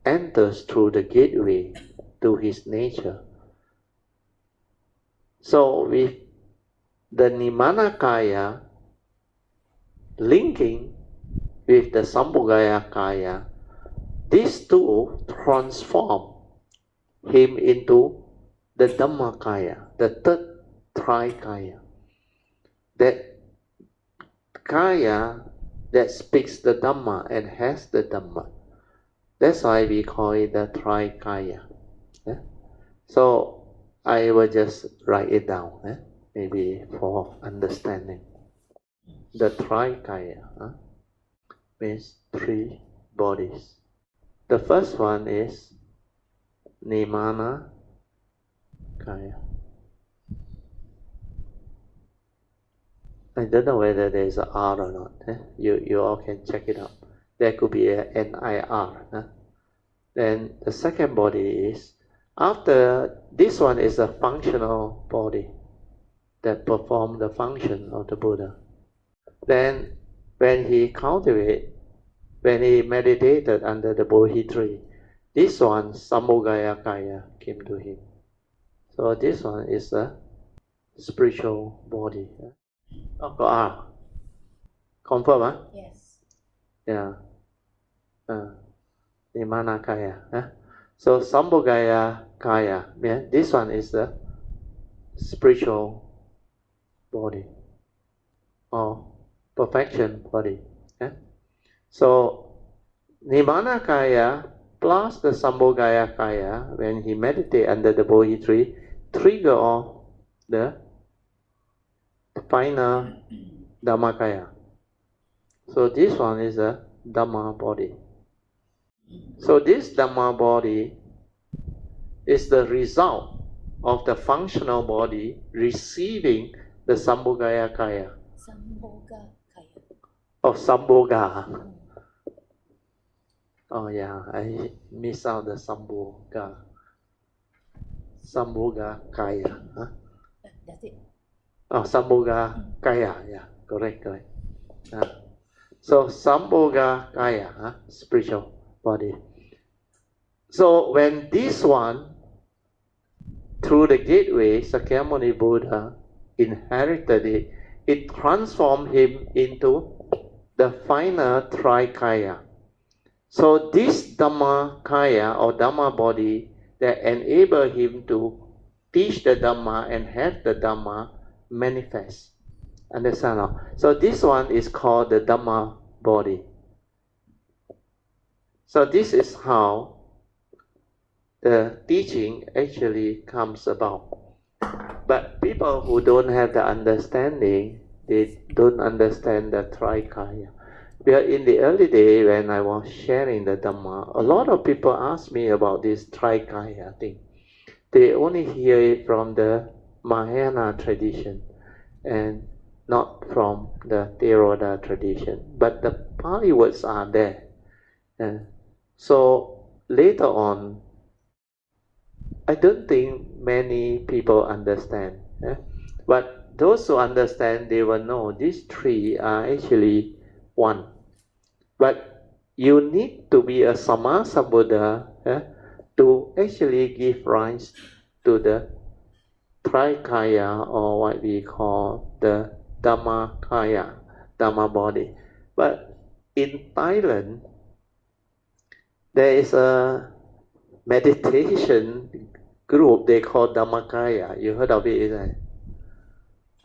S1: enters through the gateway to his nature. So with the Nimmana Kaya linking with the Sambhogaya Kaya, these two transform him into the Dhamma Kaya, the third Trikaya. That Kaya that speaks the Dhamma and has the Dhamma. That's why we call it the Trikaya. Yeah? So I will just write it down, maybe for understanding. The Trikaya means 3 bodies. The first one is Nimmana Kaya. I don't know whether there is an R or not. You all can check it out. There could be a NIR. Then the second body is, after this one is a functional body that performs the function of the Buddha. Then when he meditated under the Bodhi tree, this one, Sambhogaya Kaya, came to him. So this one is a spiritual body. Got R. Confirm, huh?
S2: Yes.
S1: Yeah. Nimmana Kaya. So Sambhogaya Kaya, this one is the spiritual body or perfection body. So Nimmana Kaya plus the Sambhogaya Kaya, when he meditates under the Bodhi tree, trigger off the final Dhammakaya. So this one is a Dhamma body. So this Dhamma body is the result of the functional body receiving the Sambhogaya Kaya.
S2: Sambhoga Kaya.
S1: Oh, Sambhoga. Oh yeah, I miss out the Sambhoga. Sambhoga Kaya.
S2: That's it.
S1: Oh, Sambhoga Kaya. Yeah, correct. So Sambhoga Kaya, spiritual body. So when this one, through the gateway, Sakyamuni Buddha inherited it, it transformed him into the final Trikaya. So this Dhamma Kaya or Dhamma body that enable him to teach the Dhamma and have the Dhamma manifest. Understand now? So this one is called the Dhamma body. So this is how the teaching actually comes about. But people who don't have the understanding, they don't understand the Trikaya. Because in the early day when I was sharing the Dhamma, a lot of people ask me about this Trikaya thing. They only hear it from the Mahayana tradition and not from the Theravada tradition. But the Pali words are there. So later on, I don't think many people understand. But those who understand, they will know these 3 are actually one. But you need to be a Sama Sambuddha to actually give rise to the Trikaya, or what we call the Dhammakaya, Dhamma body. But in Thailand, there is a meditation group they call Dhammakaya. You heard of it, isn't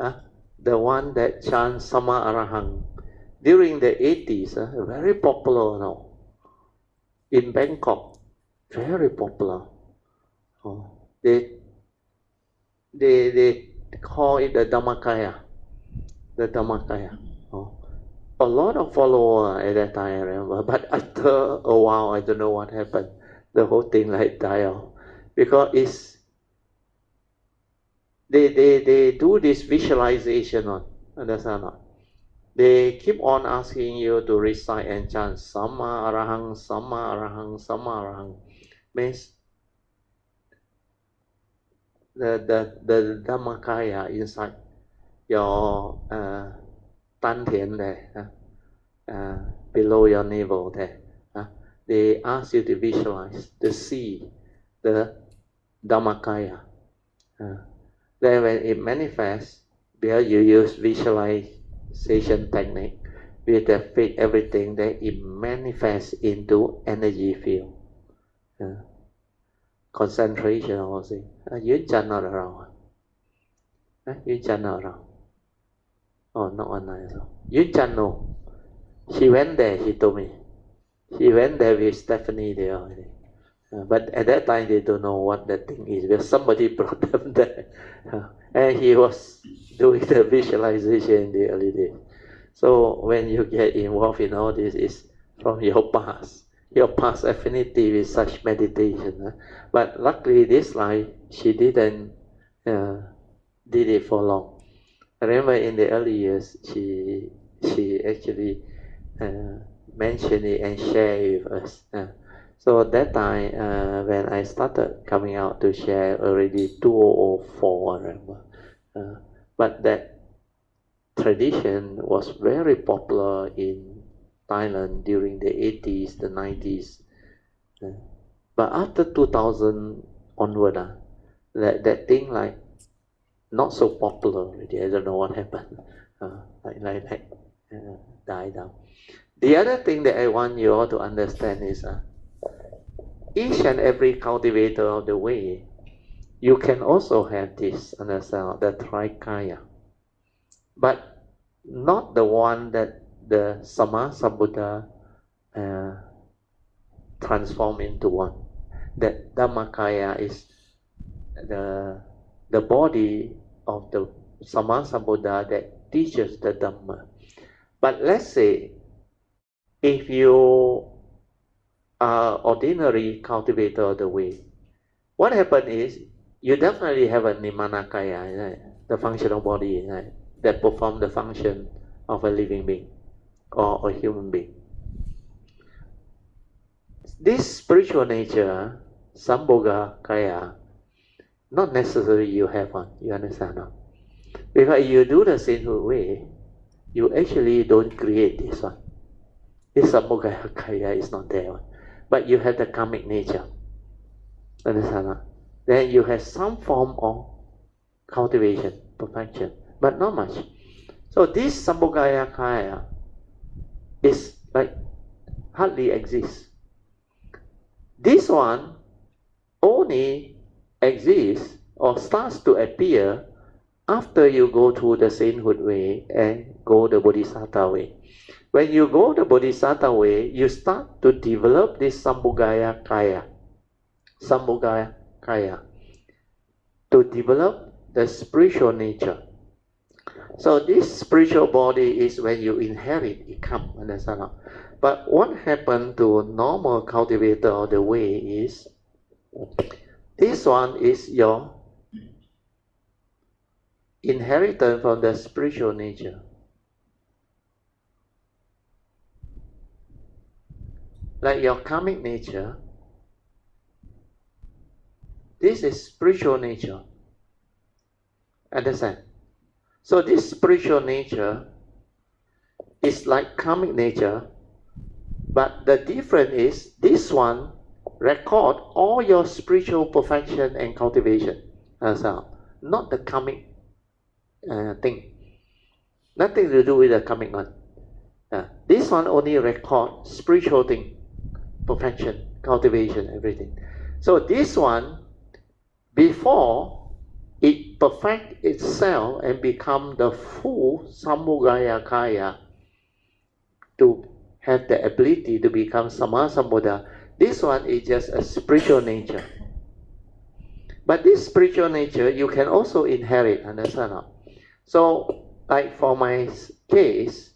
S1: it? The one that chants Sama Arahang. During the 80s, very popular now. In Bangkok, very popular. They call it the Dhammakaya. The Dhammakaya. A lot of followers at that time, I remember. But after a while, I don't know what happened. The whole thing like died off. Because they do this visualization on. Understand not? They keep on asking you to recite and chant Sama Arahang, Sama Arahang, Sama Arahang. Means the Dhammakaya inside your Tan Thian there, below your navel there. They ask you to visualize, to see the Dhammakaya. Then when it manifests, there you use visualization technique with the faith, everything, that it manifests into energy field. Concentration also. Yun chan nào rồi? Yun chan nào rồi? Oh, not online. Yun chan no. She went there, she told me. She went there with Stephanie there already. But at that time they don't know what that thing is, because somebody brought them there. And he was doing the visualization in the early days. So when you get involved in all this, is from your past affinity with such meditation. But luckily this life, she didn't did it for long. I remember in the early years, she actually mentioned it and shared with us. So at that time, when I started coming out to share, already 2004, I remember. But that tradition was very popular in Thailand during the 80s, the 90s. But after 2000 onward, that thing like not so popular already. I don't know what happened. Died down. The other thing that I want you all to understand is each and every cultivator of the way, you can also have this, understand, the Trikaya. But not the one that the Sammasambuddha transformed into one. That Dhammakaya is the body of the Sammasambuddha that teaches the Dhamma. But let's say, if you are ordinary cultivator of the way, what happens is, you definitely have a Nimanakaya, right? The functional body, right? That performs the function of a living being or a human being. This spiritual nature, Sambhoga Kaya, not necessarily you have one, you understand now? Because you do the sainthood way, you actually don't create this one. This Sambhoga Kaya is not there one. But you have the karmic nature. Understand now? Then you have some form of cultivation, perfection, but not much. So this Sambhogaya Kaya is like hardly exists. This one only exists or starts to appear after you go through the sainthood way and go the Bodhisattva way. When you go the Bodhisattva way, you start to develop this Sambhogaya Kaya. Sambhogaya Kaya. To develop the spiritual nature. So this spiritual body is when you inherit, it comes, understand? But what happened to normal cultivator of the way is, this one is your inheritance from the spiritual nature. Like your karmic nature, this is spiritual nature. Understand? So this spiritual nature is like karmic nature, but the difference is this one record all your spiritual perfection and cultivation as well, not the coming thing. Nothing to do with the coming one. This one only record spiritual thing, perfection, cultivation, everything. So this one, before it perfect itself and become the full Samugaya Kaya, to have the ability to become Sammasambuddha, this one is just a spiritual nature. But this spiritual nature you can also inherit, understand? So, like for my case,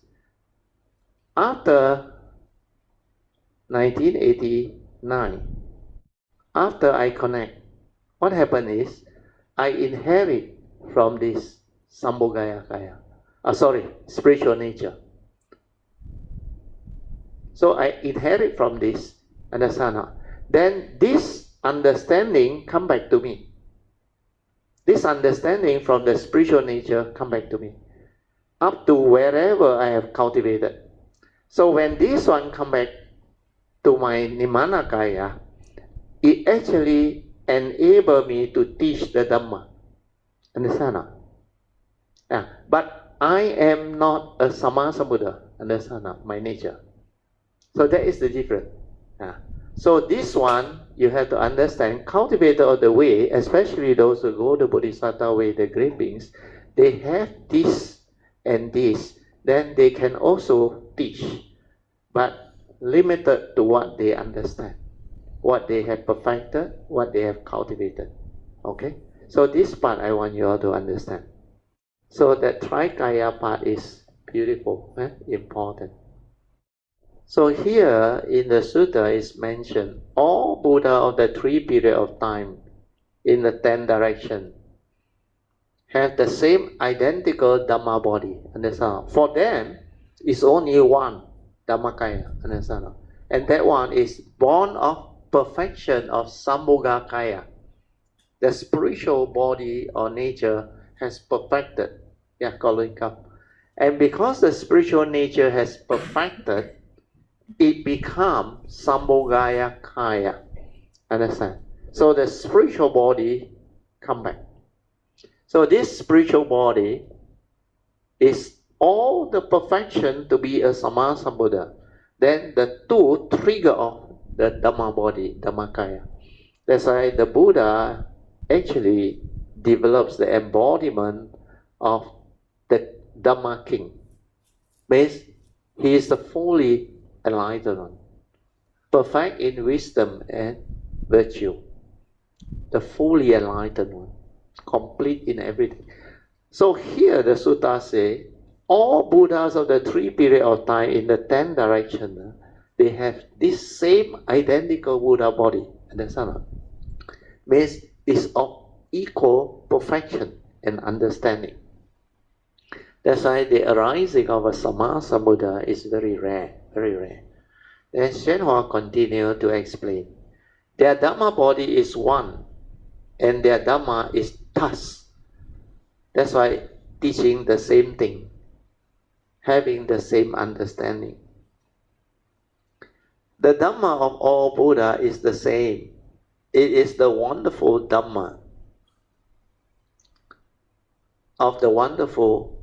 S1: after 1989, after I connect, what happened is I inherit from this Sambhogaya Kaya. Spiritual nature. So I inherit from this, understand? Then this understanding come back to me. This understanding from the spiritual nature come back to me, up to wherever I have cultivated. So when this one come back to my Nimana Kaya, it actually enable me to teach the Dhamma. Understand? But I am not a Sammasambuddha. Understand? My nature. So that is the difference. So this one, you have to understand, cultivator of the way, especially those who go the Bodhisattva way, the great beings, they have this and this, then they can also teach, but limited to what they understand, what they have perfected, what they have cultivated. Okay? So this part I want you all to understand. So that Trikaya part is beautiful, important. So here in the sutta is mentioned all Buddha of the 3 period of time in the 10 direction have the same identical Dhamma body. Understand? For them, it's only one Dhammakaya. Understand? And that one is born of perfection of Sambhogakaya. The spiritual body or nature has perfected. And because the spiritual nature has perfected, it becomes Sambhogaya Kaya. Understand? So the spiritual body come back. So this spiritual body is all the perfection to be a Sammasambuddha. Then the two trigger of the Dhamma body, Dhammakaya. That's why the Buddha actually develops the embodiment of the Dhamma King. Means he is the fully enlightened one, perfect in wisdom and virtue, the fully enlightened one, complete in everything. So here the sutta say, all Buddhas of the 3 period of time in the 10 direction, they have this same identical Buddha body. Understand? Means it's of equal perfection and understanding. That's why the arising of a Sammasambuddha is very rare, very rare. Then Shenhua continued to explain. Their Dhamma body is one, and their Dhamma is thus. That's why teaching the same thing, having the same understanding. The Dhamma of all Buddha is the same. It is the wonderful Dhamma of the wonderful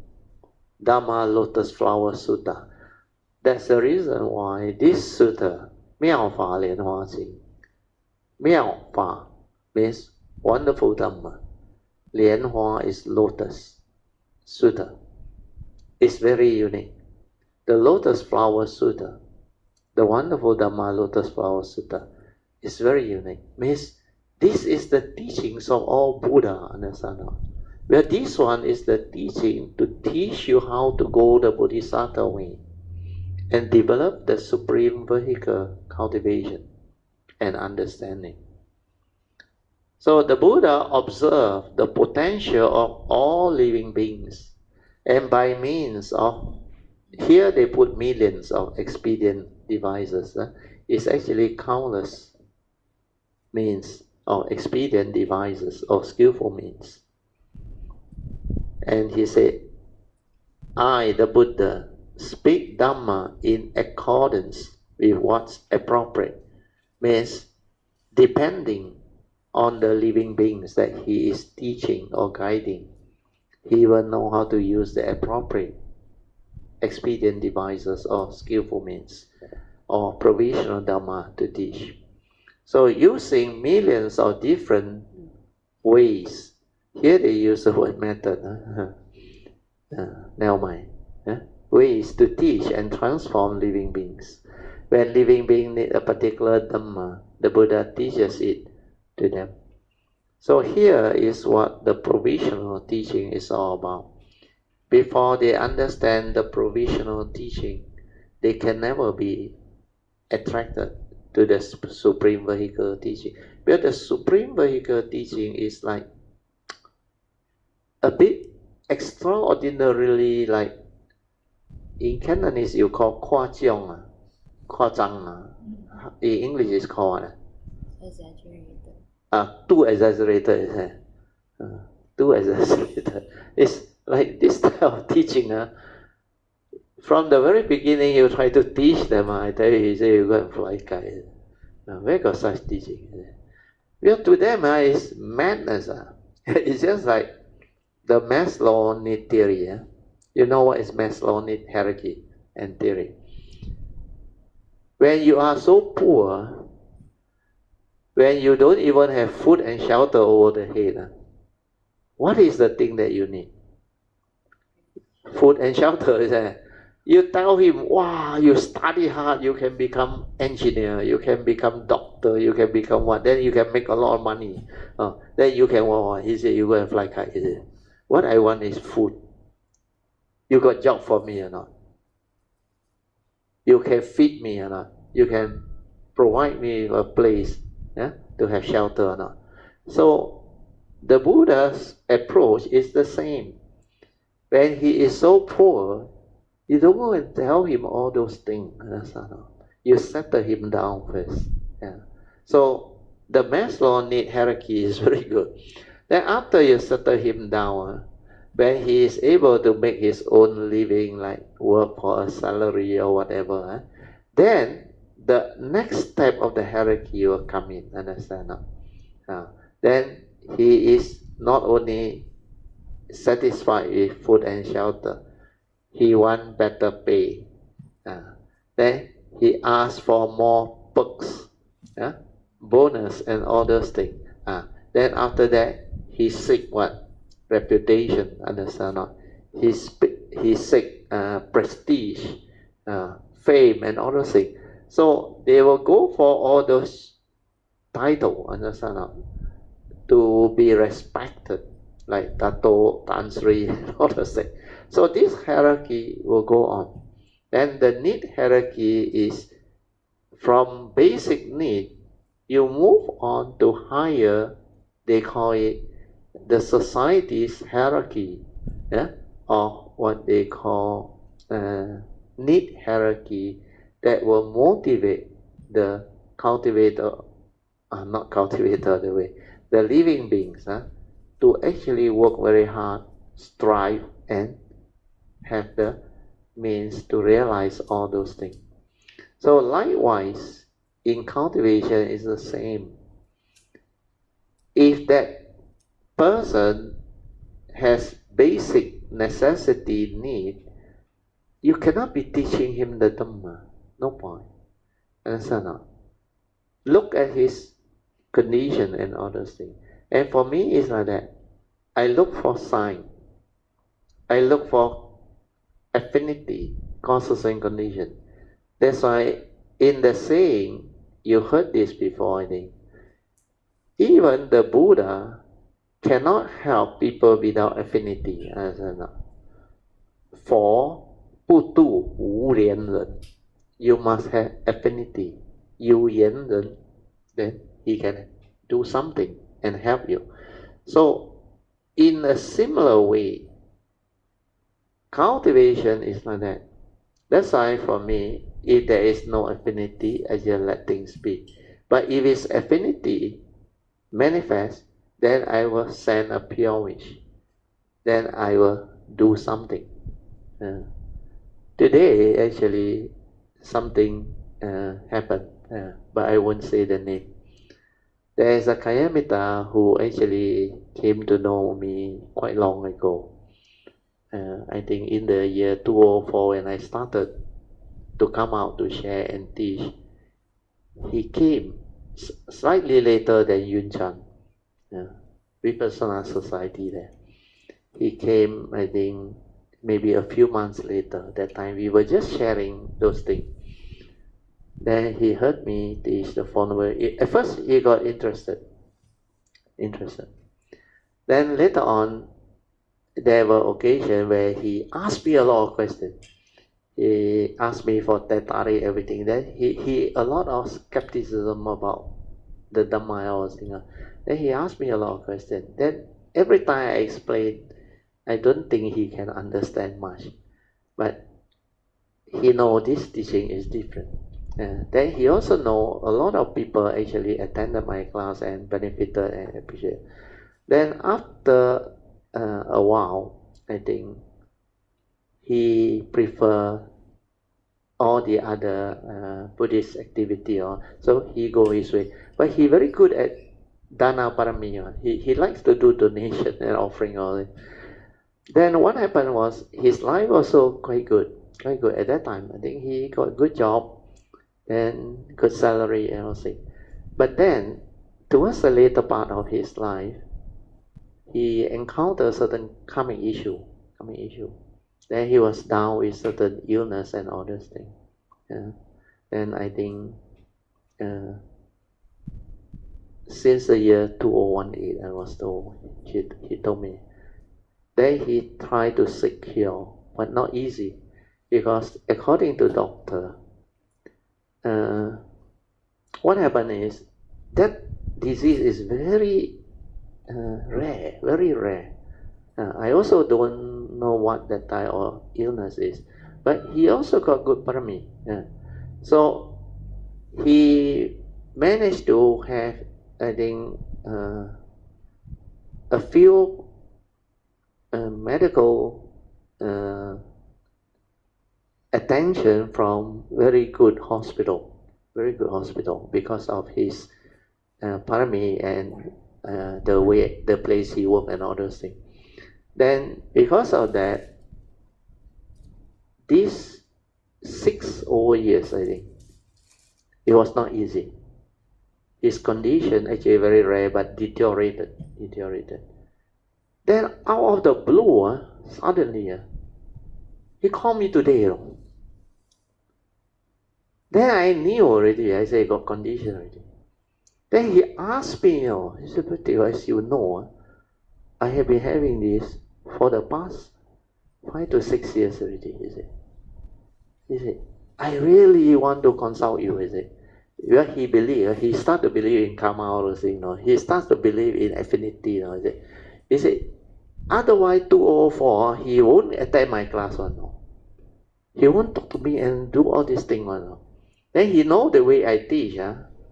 S1: Dhamma Lotus Flower Sutta. That's the reason why this sutta, 妙法蓮華經, 妙法 means wonderful Dhamma. 蓮華 is lotus sutta. It's very unique. The Lotus Flower Sutta, the wonderful Dhamma Lotus Flower Sutta, is very unique. Means this is the teachings of all Buddha, understand? Where this one is the teaching to teach you how to go the Bodhisattva way and develop the supreme vehicle cultivation and understanding. So the Buddha observed the potential of all living beings, and by means of, here they put millions of expedient devices, it's actually countless means of expedient devices or skillful means. And he said, I, the Buddha, speak Dhamma in accordance with what's appropriate. Means depending on the living beings that he is teaching or guiding, he will know how to use the appropriate expedient devices or skillful means or provisional Dhamma to teach. So using millions of different ways, here they use the word method, ways to teach and transform living beings. When living beings need a particular Dhamma, the Buddha teaches it to them. So here is what the provisional teaching is all about. Before they understand the provisional teaching, they can never be attracted to the Supreme Vehicle teaching. But the Supreme Vehicle teaching is like a bit extraordinarily, like in Cantonese you call 夸张, 夸张. In English is called
S2: exaggerated.
S1: Too exaggerated. Too exaggerated. It's like this type of teaching. From the very beginning, you try to teach them. I tell you, you say you go and fly kite. Where got such teaching? Well, to them, it's madness. It's just like the Maslow need theory. You know what is Maslow need hierarchy and theory? When you are so poor, when you don't even have food and shelter over the head, what is the thing that you need? Food and shelter, is that? You tell him, wow, you study hard, you can become engineer, you can become doctor, you can become what? Then you can make a lot of money. Then you can, he said, you go and fly kite. He said, what I want is food. You got job for me or not? You can feed me or not? You can provide me a place to have shelter or not? So the Buddha's approach is the same. When he is so poor, you don't go and tell him all those things. You settle him down first. So the Maslow need hierarchy is very good. Then after you settle him down, when he is able to make his own living, like work for a salary or whatever, then the next step of the hierarchy will come in, understand? Then he is not only satisfied with food and shelter, he wants better pay. Then he asks for more perks, bonus and all those things. Then after that, he seek what? Reputation, understand? He seek prestige, fame and all those things. So they will go for all those titles, understand? To be respected, like Dato, Tan Sri, all those things. So this hierarchy will go on. Then the need hierarchy is from basic need, you move on to higher, they call it the society's hierarchy, or what they call need hierarchy, that will motivate the cultivator, not cultivator the way, the living beings to actually work very hard, strive, and have the means to realize all those things. So likewise, in cultivation is the same. If that person has basic necessity need, you cannot be teaching him the Dhamma. No point. Understand? Look at his condition and all those things. And for me, it's like that. I look for sign. I look for affinity, causes and condition. That's why in the saying, you heard this before, I think. Even the Buddha cannot help people without affinity. For 不度无怜人, you must have affinity. 有缘人, then he can do something and help you. So in a similar way, cultivation is like that. That's why for me, if there is no affinity, I just let things be. But if it's affinity manifest, then I will send a pure wish. Then I will do something. Today, actually, something happened, but I won't say the name. There is a Kayamita who actually came to know me quite long ago. I think in the year 2004 when I started to come out to share and teach. He came slightly later than Yun Chan, Vipassana Society there. He came, I think, maybe a few months later. That time we were just sharing those things. Then he heard me teach the Four Noble. At first he got interested. Then later on, there were occasions where he asked me a lot of questions. He asked me for Tetari, everything. Then he a lot of skepticism about the Dhamma I was thinking. Then he asked me a lot of questions. Then every time I explained, I don't think he can understand much. But he knows this teaching is different. Then he also know a lot of people actually attended my class and benefited and appreciated. Then after a while, I think he prefer all the other Buddhist activity, so he go his way. But he very good at Dana Parami. He likes to do donation and offering all it. Then what happened was his life also quite good at that time. I think he got good job and good salary and all things. But then towards the later part of his life, he encountered certain karmic issue. Then he was down with certain illness and all those things. Then I think since the year 2018, I was told, he told me. Then he tried to seek cure, but not easy, because according to doctor, what happened is that disease is very rare, very rare. I also don't know what that type of illness is, but he also got good parami. So he managed to have, I think, a few medical attention from very good hospital because of his parami and the place he worked and all those things. Then because of that, these 6 over years, I think, it was not easy. His condition actually very rare, but deteriorated. Then out of the blue, suddenly, he called me today. Then I knew already. I said, got condition already. Then he asked me, he said, but as you know, I have been having this for the past 5 to 6 years already. He said, I really want to consult you. He said, well, he started to believe in karma, all those things. He starts to believe in affinity. He said, otherwise 2004, he won't attend my class. He won't talk to me and do all these things. Then he know the way I teach.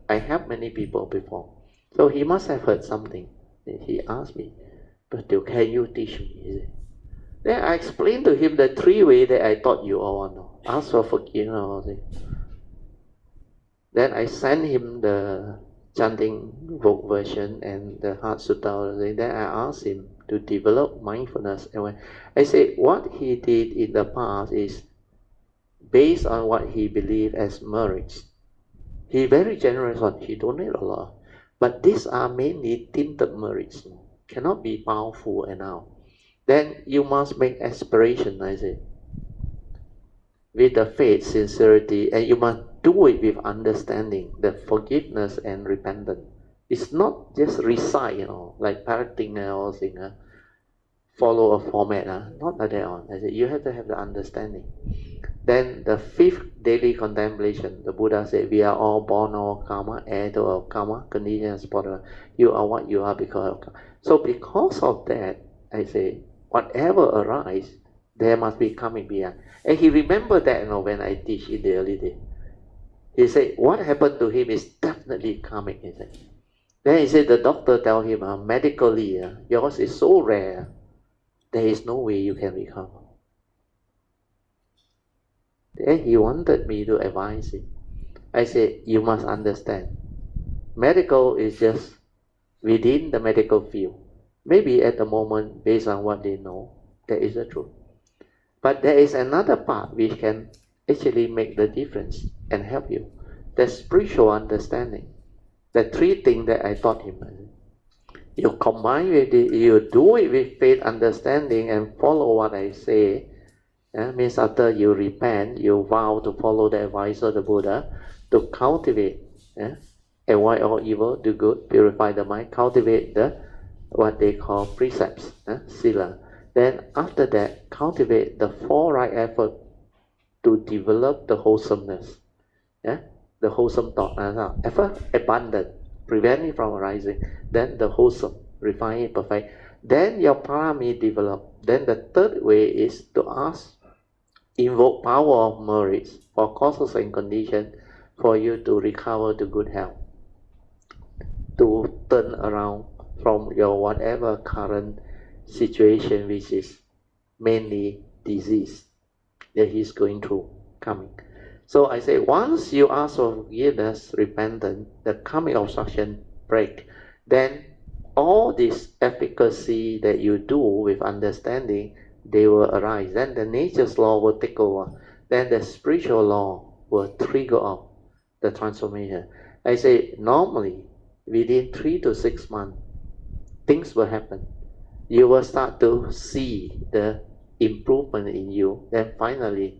S1: I helped many people before. So he must have heard something. Then he asked me, but can you teach me? Then I explained to him the 3 ways that I taught you all. Ask for forgiveness. Then I sent him the chanting book version and the Heart Sutta. Then I asked him to develop mindfulness. And when I said what he did in the past is based on what he believed as merits. He very generous he donated a lot. But these are mainly tinted merits. Cannot be powerful enough. Then you must make aspiration, I say, with the faith, sincerity, and you must do it with understanding, the forgiveness and repentance. It's not just recite, like parroting or thing, follow a format, not like that. I said, you have to have the understanding. Then the 5th daily contemplation, the Buddha said, we are all born of karma, heir to our karma, conditions, spot. You are what you are because of karma. So because of that, I say, whatever arises, there must be coming beyond. And he remembered that when I teach in the early day. He said, what happened to him is definitely coming. He said. Then he said, the doctor tell him, medically, yours is so rare, there is no way you can recover. Then he wanted me to advise him. I said, you must understand, medical is just within the medical field. Maybe at the moment, based on what they know, that is the truth. But there is another part which can actually make the difference and help you. The spiritual understanding. The three things that I taught him. You combine with it, you do it with faith, understanding, and follow what I say. Means after you repent, you vow to follow the advice of the Buddha, to cultivate, avoid all evil, do good, purify the mind, cultivate the what they call precepts, sila. Then after that, cultivate the four right effort to develop the wholesomeness, the wholesome thought. Effort abundant, prevent it from arising. Then the wholesome, refine it, perfect. Then your parami develop. Then the third way is to ask, invoke power of merits for causes and conditions for you to recover to good health, to turn around from your whatever current situation, which is mainly disease that he's going through, coming. So I say, once you ask for forgiveness, repentance, the karmic obstruction break, then all this efficacy that you do with understanding, they will arise. Then the nature's law will take over. Then the spiritual law will trigger off the transformation. I say, normally, within 3 to 6 months, things will happen. You will start to see the improvement in you. Then finally,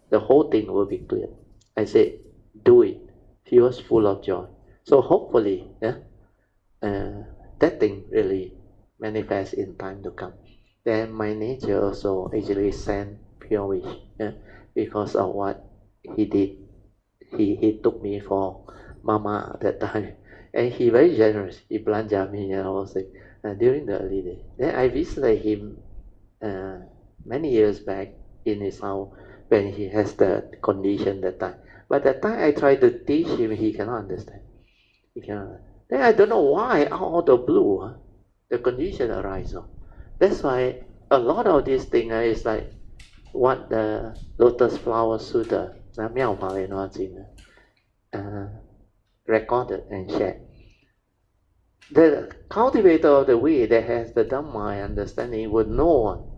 S1: the whole thing will be clear. I say, do it. He was full of joy. So hopefully, that thing really manifests in time to come. Then my nature also actually sent pure wish, because of what he did. He took me for mama at that time, and he very generous. He belanja me, during the early day. Then I visited him many years back in his house when he has the condition that time. But that time I tried to teach him, he cannot understand. He cannot. Then I don't know why out of the blue, the condition arises. That's why a lot of these things is like what the Lotus Flower Sutra, 妙法蓮華經, recorded and shared. The cultivator of the way that has the Dhamma understanding would know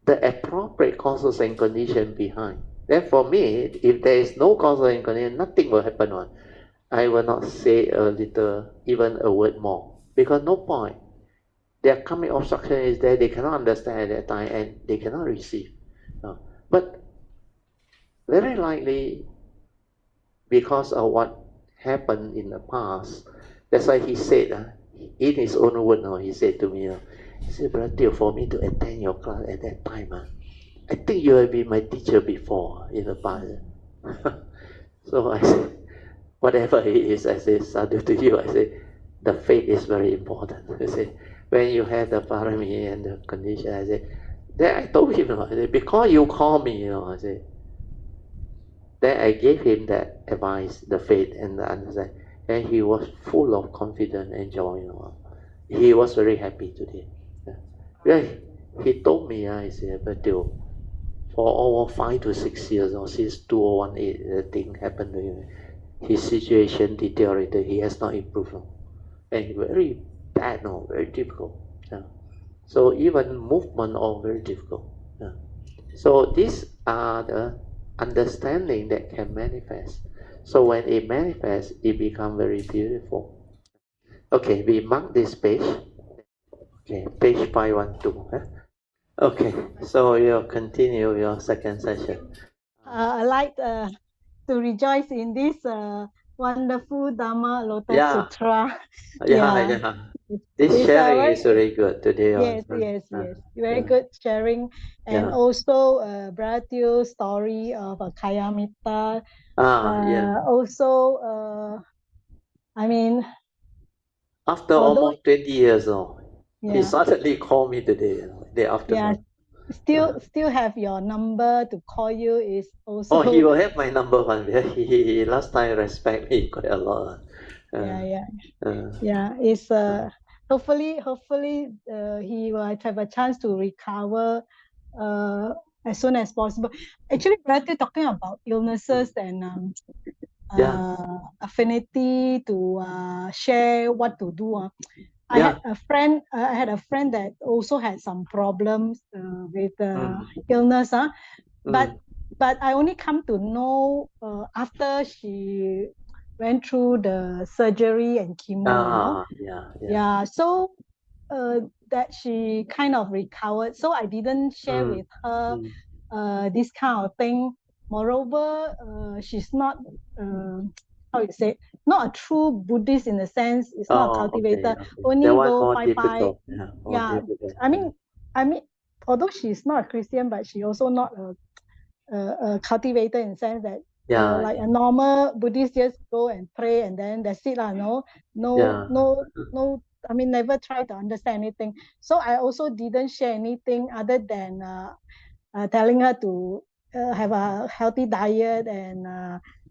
S1: the appropriate causes and conditions behind. Then for me, if there is no causes and conditions, nothing will happen. I will not say a little, even a word more, because no point. Their karmic obstruction is there, they cannot understand at that time, and they cannot receive. But very likely, because of what happened in the past, that's why he said, in his own word, he said to me, he said, Brother, for me to attend your class at that time, I think you have been my teacher before in the past. So I said, whatever it is, I say, sadhu to you. I say, the faith is very important. I say, when you have the parami and the condition, I say, then I told him, I say, because you call me, I say, then I gave him that advice, the faith and the understanding, and he was full of confidence and joy. He was very happy today. He told me, I said, but for over 5 to 6 years, since 2018, the thing happened to him, his situation deteriorated. He has not improved, and very bad, very difficult. So even movement are very difficult. So these are the understanding that can manifest. So when it manifests, it becomes very beautiful. Okay, we mark this page. Okay, page 512. Okay, so you'll continue your second session.
S3: I like to rejoice in this wonderful Dhamma Lotus Sutra.
S1: This sharing is very good today.
S3: Yes. Very good sharing. And also Brother Tio's story of Kayamita. Also, I mean,
S1: after almost 20 years, he suddenly called me today, day afternoon.
S3: Still have your number to call you is also.
S1: He will have my number one. He last time respect me quite a lot.
S3: It's hopefully he will have a chance to recover as soon as possible. Actually, Brother, talking about illnesses and affinity to share what to do. I had a friend. I had a friend that also had some problems with illness. But I only come to know after she went through the surgery and chemo. So that she kind of recovered. So I didn't share with her this kind of thing. Moreover, she's not how you say, not a true Buddhist in the sense. It's not a cultivator. Only go bye. Yeah, I mean, although she's not a Christian, but she also not a cultivator in the sense that like a normal Buddhist just go and pray and then that's it lah. No. I mean, never try to understand anything. So I also didn't share anything other than telling her to have a healthy diet and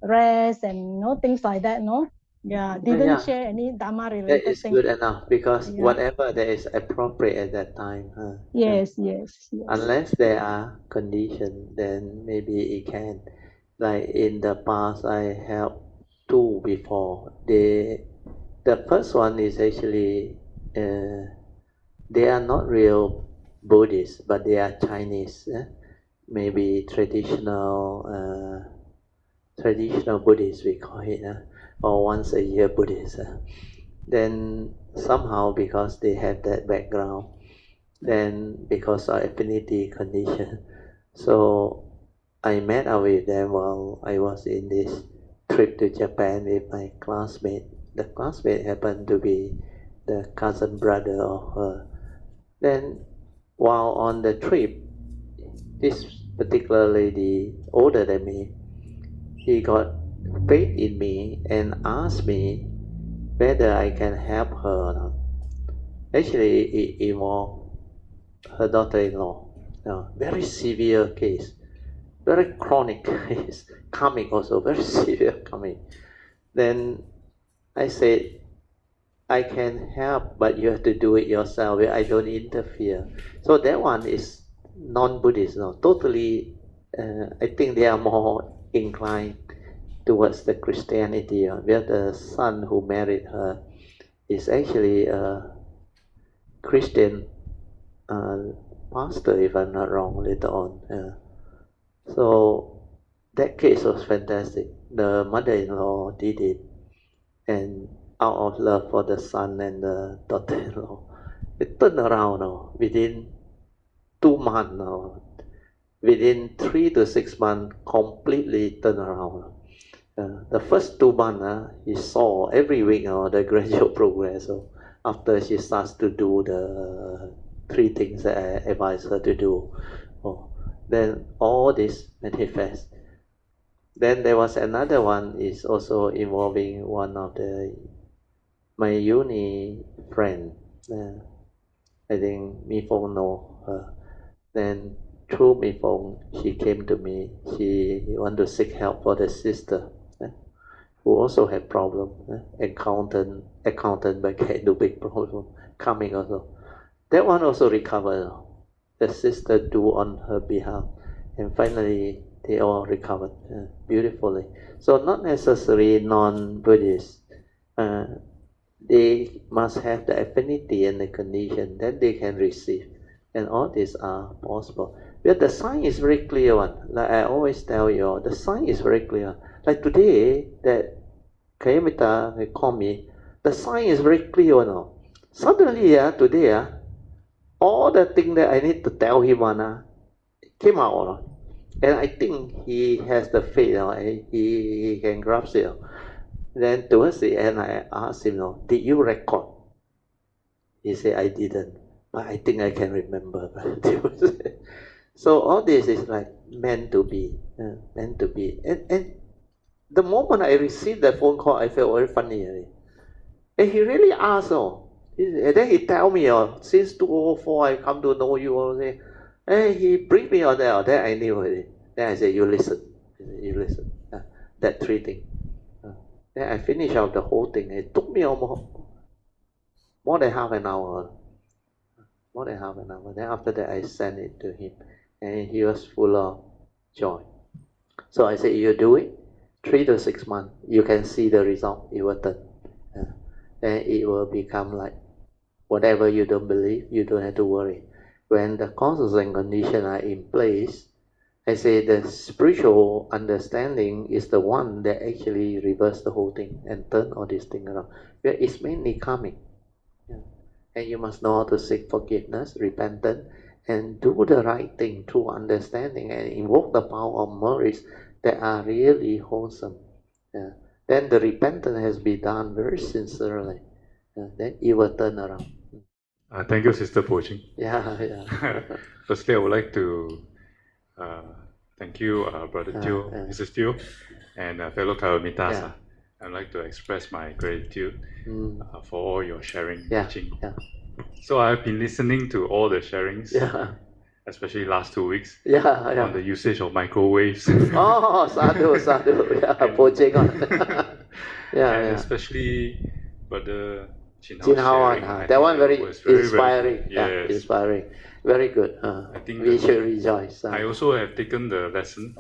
S3: rest and things like that. Didn't share any Dharma related
S1: that is
S3: thing.
S1: good enough because whatever that is appropriate at that time.
S3: Yes.
S1: Unless there are conditions, then maybe it can. Like in the past, I helped two before. The first one is actually they are not real Buddhists, but they are Chinese. Maybe traditional Buddhists we call it, or once a year Buddhists. Then somehow because they have that background, then because of affinity condition, so I met up with them while I was in this trip to Japan with my classmate. The classmate happened to be the cousin brother of her. Then while on the trip, this particular lady, older than me, he got faith in me and asked me whether I can help her or not. Actually, it involved her daughter-in-law. Very severe case, very chronic case, karmic also, very severe karmic. Then I said, I can help, but you have to do it yourself. I don't interfere. So that one is non-Buddhist, totally. I think they are more inclined towards the Christianity. Where the son who married her is actually a Christian pastor, if I'm not wrong, later on. So that case was fantastic. The mother-in-law did it, and out of love for the son and the daughter-in-law, it turned around within 2 months. Within 3 to 6 months, completely turned around. The first 2 months, he saw every week the gradual progress. So after she starts to do the 3 things that I advise her to do, then all this manifests. Then there was another one is also involving one of my uni friend. I think Mi Fong know her. Then through Mi Fong, she came to me. She wanted to seek help for the sister who also had problem. Accountant but had no big problem coming also. That one also recovered. The sister do on her behalf, and finally they all recovered beautifully. So not necessarily non-Buddhist. They must have the affinity and the condition, then they can receive. And all these are possible. But the sign is very clear one. Like I always tell you, the sign is very clear. Like today, that Kayamita, they call me, the sign is very clear now. Suddenly, today, all the things that I need to tell him came out. And I think he has the faith, he can grasp it. Then towards the end, I asked him, did you record? He said, I didn't, but I think I can remember. So all this is like meant to be, meant to be. And the moment I received that phone call, I felt very funny. And he really asked, and then he tell me, since 2004 I come to know you. And he briefed me on that. Then I knew it. Then I said, you listen. That 3 things. Then I finished out the whole thing. It took me almost more than half an hour. Then after that, I sent it to him, and he was full of joy. So I said, you do it. 3 to 6 months, you can see the result. It will turn. Then it will become like whatever you don't believe, you don't have to worry. When the causes and conditions are in place, I say the spiritual understanding is the one that actually reverse the whole thing and turn all this thing around. Where it's mainly karmic. And you must know how to seek forgiveness, repentance, and do the right thing through understanding and invoke the power of merits that are really wholesome. Then the repentance has been done very sincerely. Then it will turn around.
S4: Thank you, Sister Poh Cheng. Firstly, I would like to thank you, Brother Teo, Mrs. Teo, and fellow Karamitas. I'd like to express my gratitude for all your sharing, teaching. So I've been listening to all the sharings, especially last 2 weeks, on the usage of microwaves.
S1: Oh, sadhu, Poh Cheng.
S4: And especially Brother Chin
S1: Hao, that one very inspiring.
S4: Yes.
S1: Inspiring. Very good.
S4: I think
S1: we should rejoice.
S4: I also have taken the lesson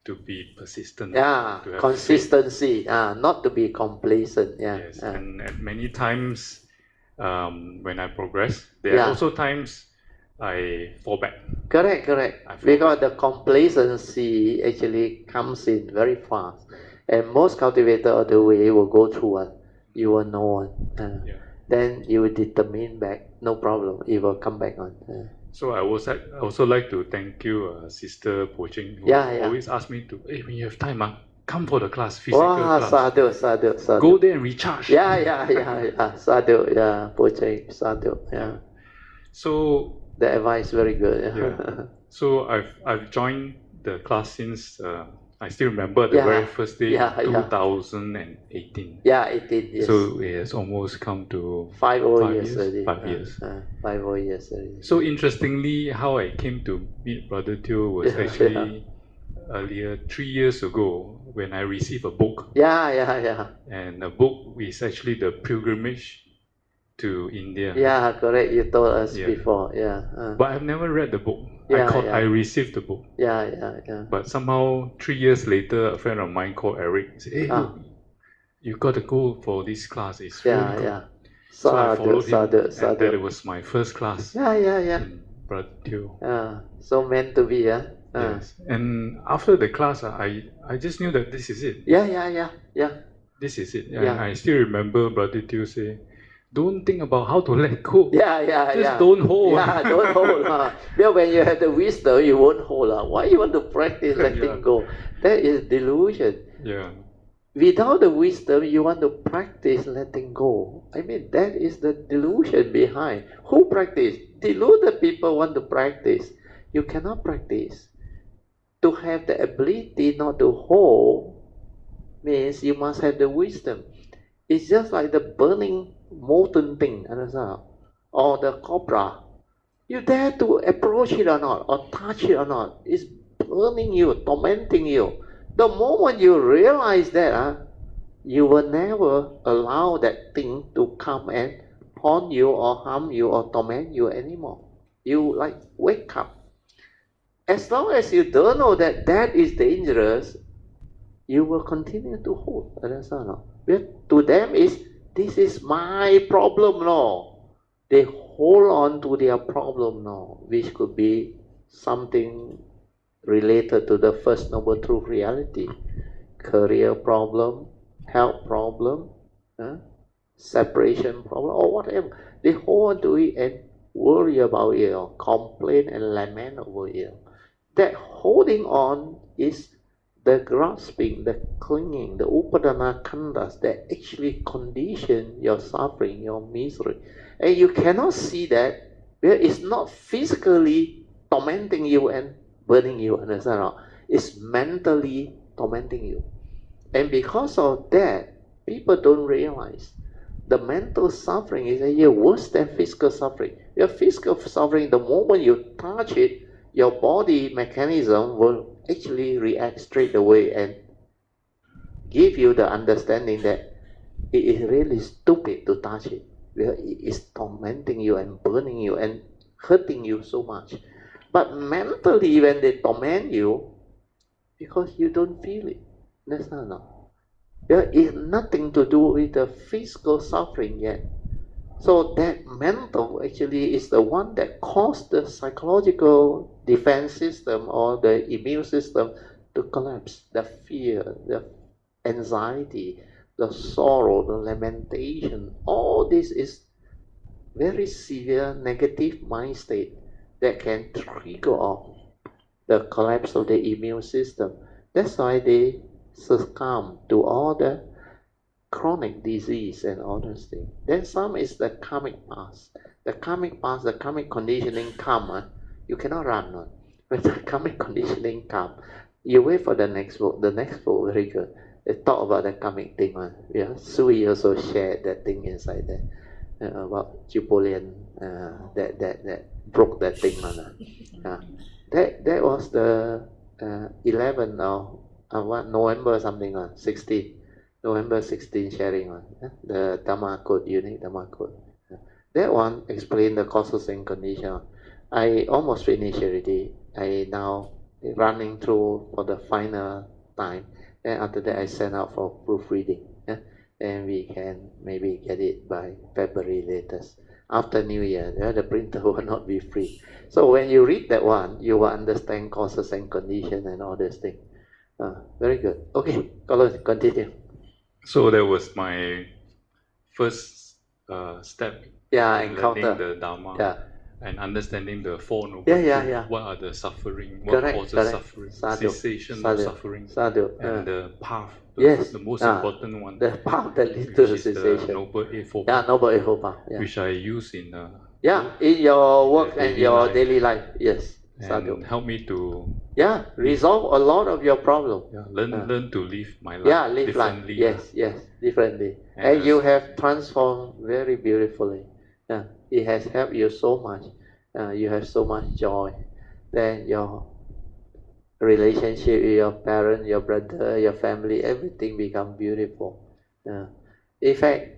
S4: to be persistent.
S1: To have consistency, not to be complacent.
S4: Yes, and many times when I progress, there are also times I fall back.
S1: Correct. Because the complacency actually comes in very fast. And most cultivators of the way will go through one. You will know one. Then you will determine back, no problem, it will come back on.
S4: So I also like to thank you, Sister Poh Cheng, who always ask me to, hey, when you have time, come for the class, physical class.
S1: Sadhu.
S4: Go there and recharge.
S1: Sadhu, Poh Cheng, sadhu.
S4: So
S1: the advice is very good.
S4: So I've joined the class since I still remember the very first day, 2018.
S1: 18 years.
S4: So it has almost come to
S1: 5 years already.
S4: 5 years.
S1: 5 years already.
S4: So interestingly, how I came to meet Brother Teo was actually earlier, 3 years ago, when I received a book. And the book is actually the pilgrimage to India.
S1: Correct. You told us before.
S4: But I've never read the book. I received the book. But somehow 3 years later, a friend of mine called Eric said, "Hey, look, you got to go for this class. It's really good." So I followed him, and that it was my first class. In Brother Teo.
S1: So meant to be,
S4: Yes. And after the class, I just knew that this is it. This is it. And I still remember Brother Teo say, don't think about how to let go. Just don't hold.
S1: Don't hold. Because when you have the wisdom, you won't hold. Why you want to practice letting go? That is delusion. Without the wisdom, you want to practice letting go. I mean, that is the delusion behind. Who practice? Deluded people want to practice. You cannot practice. To have the ability not to hold means you must have the wisdom. It's just like the burning molten thing, understand? Or the cobra. You dare to approach it or not, or touch it or not. It's burning you, tormenting you. The moment you realize that, you will never allow that thing to come and haunt you or harm you or torment you anymore. You like wake up. As long as you don't know that that is dangerous, you will continue to hold. Understand? To them this is my problem now. They hold on to their problem now, which could be something related to the First Noble Truth reality. Career problem, health problem, separation problem, or whatever. They hold on to it and worry about it, or complain and lament over it. That holding on is the grasping, the clinging, the upadana khandhas that actually condition your suffering, your misery. And you cannot see that because it's not physically tormenting you and burning you, understand? It's mentally tormenting you. And because of that, people don't realize the mental suffering is worse than physical suffering. Your physical suffering, the moment you touch it, your body mechanism will actually react straight away and give you the understanding that it is really stupid to touch it. Because it is tormenting you and burning you and hurting you so much. But mentally, when they torment you, because you don't feel it, Understand no? It's nothing to do with the physical suffering yet. So that mental actually is the one that caused the psychological defense system or the immune system to collapse. The fear, the anxiety, the sorrow, the lamentation, all this is very severe negative mind state that can trigger off the collapse of the immune system. That's why they succumb to all the chronic disease and all those things. Then some is the karmic past. The karmic past, the karmic conditioning come, you cannot run on. When the karmic conditioning come, you wait for the next book. The next book very good. They talk about the karmic thing. Yeah, Sui also shared that thing inside there about Chipolian that broke that thing. That was the 11th of November something 16. November 16 sharing the Dhamma code, unique Dhamma code. That one explained the causes and conditions. I almost finished already. I now running through for the final time. And after that I send out for proofreading. And we can maybe get it by February latest. After New Year, the printer will not be free. So when you read that one, you will understand causes and conditions and all these things. Very good. Okay, continue.
S4: So that was my first step in
S1: encounter
S4: learning the Dharma and understanding the Four Noble Truths. What are the suffering? What causes suffering? Cessation of suffering. And the path. The most important one.
S1: The path that leads to cessation.
S4: The Noble Eightfold
S1: Path. Noble Eightfold Path.
S4: Which I use in
S1: in your work and your daily life. Yes.
S4: And help me to
S1: resolve a lot of your problem.
S4: Learn to live my life
S1: live
S4: differently.
S1: Life. Yes, differently. And you have transformed very beautifully. It has helped you so much. You have so much joy. Then your relationship with your parent, your brother, your family, everything become beautiful. In fact,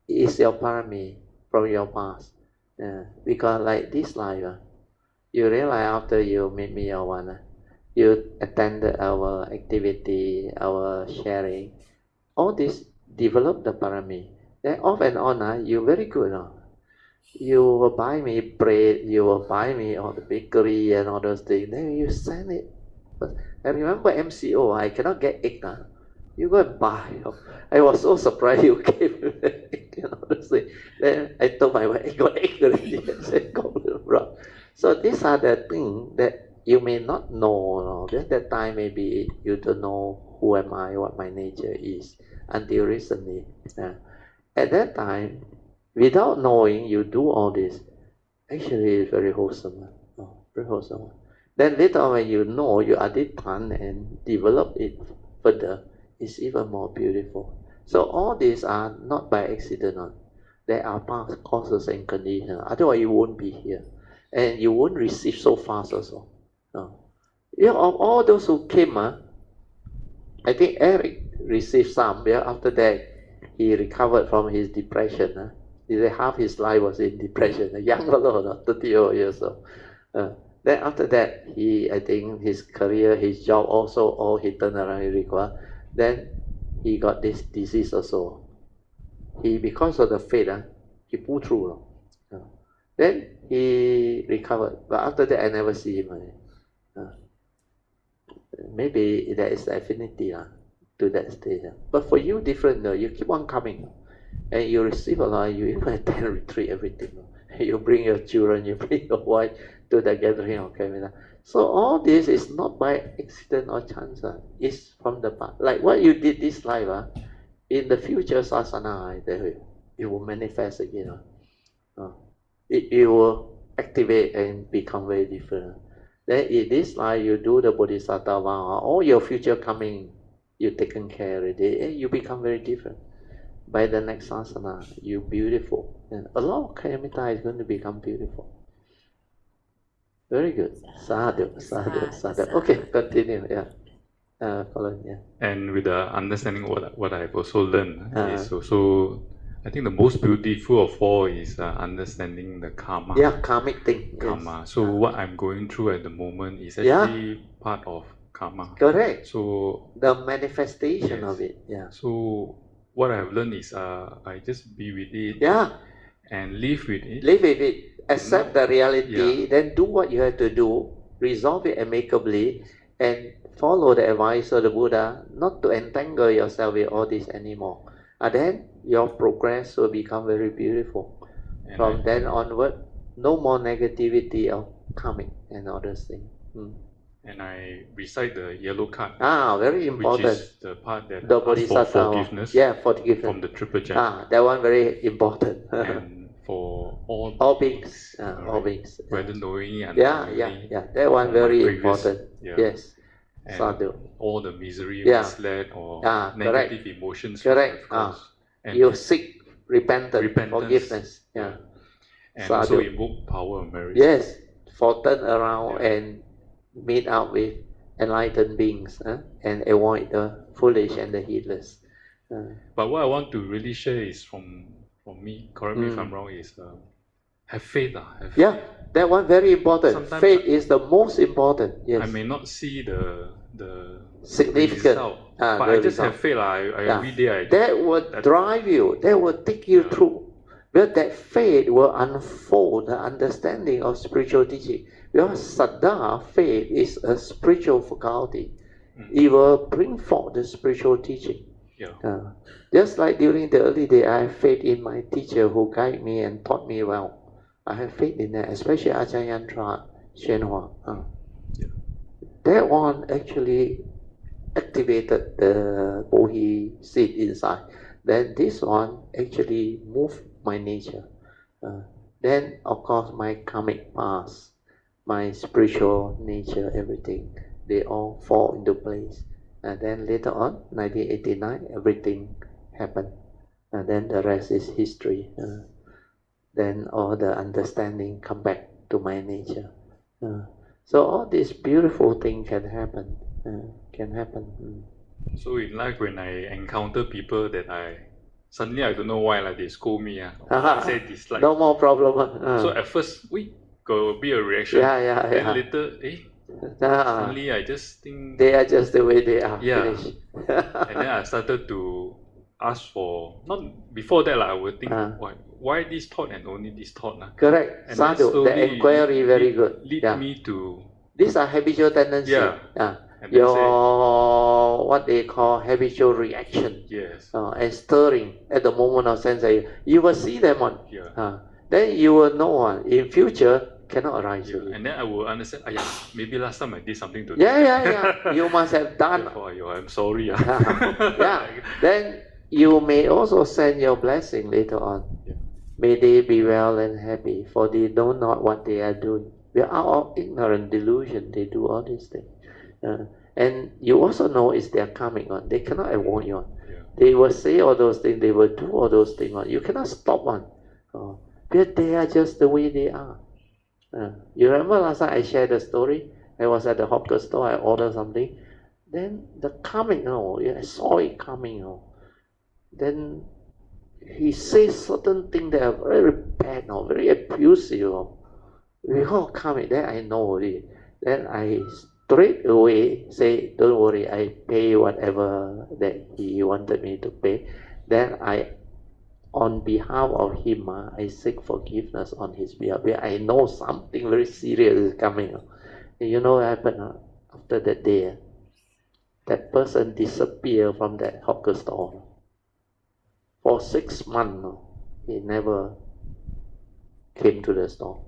S1: it's your parami from your past. Because like this life, you realize after you meet me or one, you attended our activity, our sharing, all this develop the parami. Then off and on, you very good. You will buy me bread, you will buy me all the bakery and all those things. Then you send it. But I remember MCO, I cannot get egg. You go and buy. I was so surprised you gave me the egg and all those things. Then I told my wife, I got egg already. I said, bro. So these are the things that you may not know. At that time, maybe you don't know who am I, what my nature is, until recently. At that time, without knowing, you do all this. Actually, it's very wholesome. Very wholesome. Then later on, when you know, you adhitthan and develop it further, it's even more beautiful. So all these are not by accident. They are past causes and conditions. Otherwise, you won't be here. And you won't receive so fast also. Of all those who came, I think Eric received some. After that, he recovered from his depression. Half his life was in depression. A young fellow, 30 years old. Then after that, I think his career, his job also, all he turned around, he recovered. Then he got this disease also. Because of the faith, he pulled through. Then he recovered, but after that I never see him again. Maybe there is affinity to that stage. But for you, different. You keep on coming, and you receive a lot. You even attend retreat, everything. You bring your children, you bring your wife to the gathering of Kamina. So all this is not by accident or chance. It's from the past. Like what you did this life, in the future sasana, it will manifest again. It will activate and become very different. Then in this life, you do the bodhisattva, all your future coming, you taken care already, and you become very different. By the next sasana, you beautiful. And a lot of Kayamita is going to become beautiful. Very good. Sadhu, sadhu, sadhu. Okay, continue. Colin,
S4: And with the understanding what I've also learned is also, I think the most beautiful of all is understanding the karma.
S1: Karmic thing.
S4: Karma. Yes. So what I'm going through at the moment is actually part of karma.
S1: Correct.
S4: So
S1: the manifestation
S4: yes.
S1: of it. Yeah.
S4: So what I have learned is I just be with it.
S1: Yeah.
S4: And live with it.
S1: Live with it. Accept the reality.
S4: Yeah.
S1: Then do what you have to do. Resolve it amicably, and follow the advice of the Buddha not to entangle yourself with all this anymore. And then your progress will become very beautiful. And from then onward, no more negativity of coming and all those things.
S4: And I recite the yellow card.
S1: Very important.
S4: Which is the part that
S1: the
S4: asks for forgiveness.
S1: Yeah, forgiveness.
S4: From the triple gem.
S1: That one very important.
S4: And for all
S1: beings. All beings.
S4: Whether knowingly and
S1: unknowingly. Yeah. That one very important. Yes.
S4: And
S1: Sadhu.
S4: All the misery, misled or negative emotions.
S1: Correct. And you seek repentance, forgiveness. Yeah.
S4: And also invoke power of merit.
S1: Yes. For turn around and meet up with enlightened beings and avoid the foolish and the heedless.
S4: But what I want to really share is from me, correct me if I'm wrong, is have faith.
S1: Yeah, that one very important. Sometimes faith is the most important. Yes.
S4: I may not see the
S1: significant
S4: result, but I just have faith. Every day
S1: that will drive you, that will take you through. But that faith will unfold the understanding of spiritual teaching. Because Saddha, faith, is a spiritual faculty. It will bring forth the spiritual teaching.
S4: Yeah.
S1: Just like during the early day, I have faith in my teacher who guided me and taught me well. I have faith in that, especially Acharyantra Hsuan. That one actually activated the Bohi seed inside. Then this one actually moved my nature. Then, of course, my karmic past, my spiritual nature, everything, they all fall into place. And then later on, 1989, everything happened. And then the rest is history. Then all the understanding come back to my nature. So all these beautiful things can happen.
S4: So in life, when I encounter people that suddenly I don't know why they scold me. I say dislike.
S1: No more problem.
S4: So at first, could be a reaction. Then later, suddenly I just think
S1: they are just the way they are.
S4: Yeah. And then I started to ask for, not before that I would think, why this thought and only this thought?
S1: Correct.
S4: And
S1: Sadhu, the inquiry very good.
S4: Lead me to.
S1: These are habitual tendencies.
S4: And
S1: your what they call habitual reaction.
S4: Yes.
S1: And stirring at the moment of sensation. You will see them on. Then you will know in future cannot arise.
S4: And then I will understand. Maybe last time I did something to.
S1: Yeah. You must have done.
S4: I'm sorry.
S1: Then you may also send your blessing later on. May they be well and happy, for they know not what they are doing. We are out of ignorant delusion. They do all these things. And you also know it's their coming on. They cannot avoid you on. They will say all those things. They will do all those things on. You cannot stop on. But they are just the way they are. You remember last time I shared the story? I was at the hawker store. I ordered something. Then the coming, I saw it coming. Then he says certain things that are very bad, very abusive. We all coming. Then I know already. Then I straight away say, don't worry, I pay whatever that he wanted me to pay. Then on behalf of him, I seek forgiveness on his behalf. I know something very serious is coming. And you know what happened after that day? That person disappeared from that hawker store. For 6 months, he never came to the store.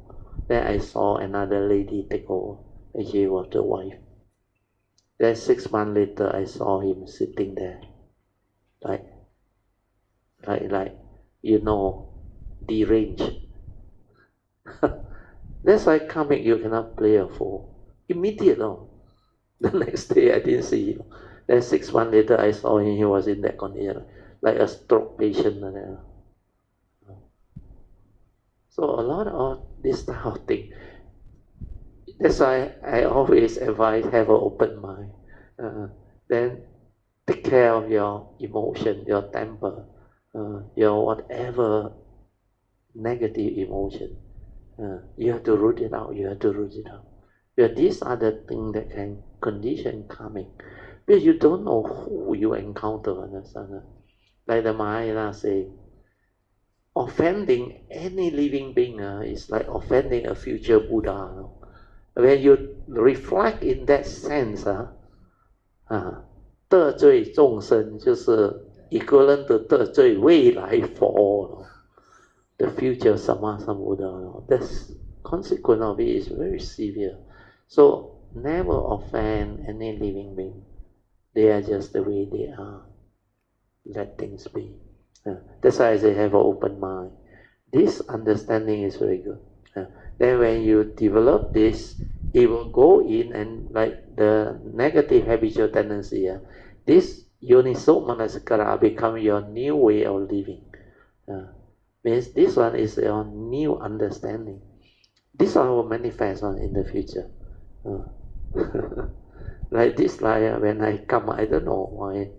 S1: Then I saw another lady take over. And she was the wife. Then 6 months later, I saw him sitting there, like deranged. That's why coming, you cannot play a fool. Immediate, The next day, I didn't see him. Then 6 months later, I saw him. He was in that condition, like a stroke patient. So a lot of this type of thing. That's why I always advise have an open mind. Then take care of your emotion, your temper, your whatever negative emotion. You have to root it out. Because these are the things that can condition karmic. Because you don't know who you encounter, understand? Like the Mahayana say, offending any living being is like offending a future Buddha. When you reflect in that sense, 得罪众生就是 equivalent to 得罪未来佛 the future Sammasambuddha. That's consequence of it is very severe. So never offend any living being. They are just the way they are. Let things be. That's why I say have an open mind. This understanding is very good. Then when you develop this, it will go in and like the negative habitual tendency, this Yoniso Manasikara become your new way of living. Means this one is your new understanding. This one will manifest on in the future. Like this liar, when I come, I don't know why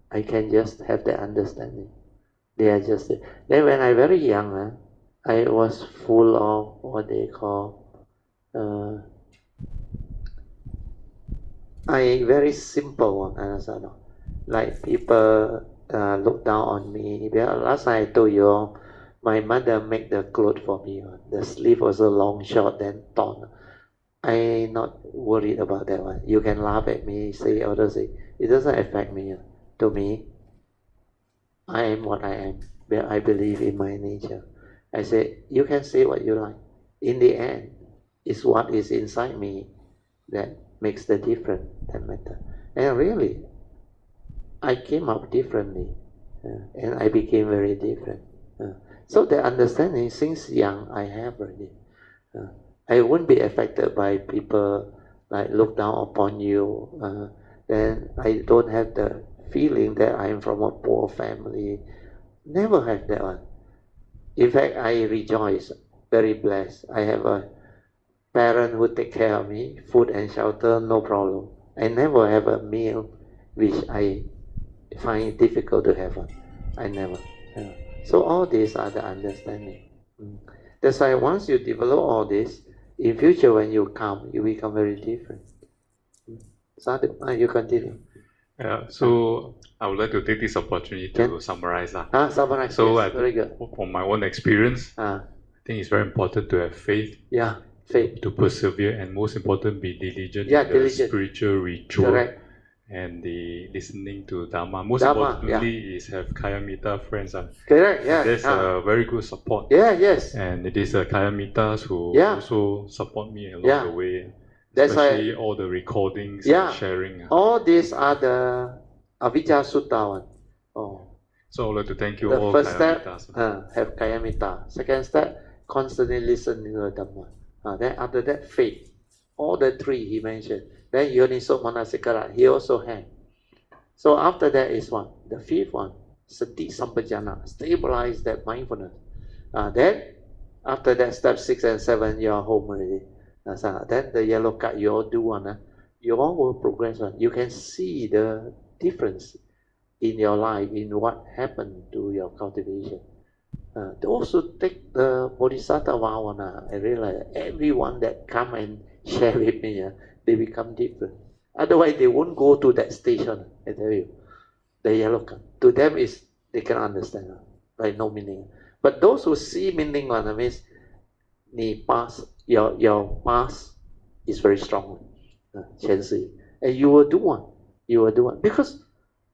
S1: I can just have that understanding. They are just then when I very young, I was full of what they call I very simple one. Like people look down on me. Last time I told you, my mother make the clothes for me. The sleeve was a long, short, then torn. I not worried about that one. You can laugh at me, say others say it doesn't affect me. To me, I am what I am. I believe in my nature. I say you can say what you like. In the end, it's what is inside me that makes the difference. That matter. And really, I came up differently, and I became very different. So the understanding since young I have already. I wouldn't be affected by people like look down upon you. Then I don't have the feeling that I am from a poor family. Never have that one. In fact, I rejoice, very blessed. I have a parent who take care of me, food and shelter, no problem. I never have a meal which I find it difficult to have. I never. So all these are the understanding. That's why once you develop all this, in future when you come, you become very different. Sadhu, you continue.
S4: So I would like to take this opportunity to summarize.
S1: Summarize.
S4: So
S1: yes, very good.
S4: From my own experience, I think it's very important to have faith.
S1: Yeah, faith.
S4: To persevere, and most important, be diligent
S1: in
S4: the spiritual ritual.
S1: Correct.
S4: And the listening to Dharma. Most importantly is have Kayamita friends.
S1: Correct, yeah.
S4: There's a very good support.
S1: Yeah, yes.
S4: And it is Kayamitas who also support me along the way. Especially all the recordings and sharing.
S1: All these are the Avijja Sutta one.
S4: So I would like to thank you
S1: the
S4: all.
S1: The first step, have Kayamita. Second step, constantly listen to the Dhamma. Then after that, faith. All the three he mentioned. Then Yoniso Manasikara, he also had. So after that is what? The fifth one, Sati Sampajana, stabilize that mindfulness. Then after that, step 6 and 7, you are home already. Then the yellow card, you all do one. You all will progress one. You can see the difference in your life, in what happened to your cultivation. Those who take the Bodhisattva one, I realize everyone that come and share with me, they become different. Otherwise, they won't go to that station. I tell you, the yellow card. To them is they can understand, like no meaning. But those who see meaning one means, your past is very strong. And you will do one. You will do one because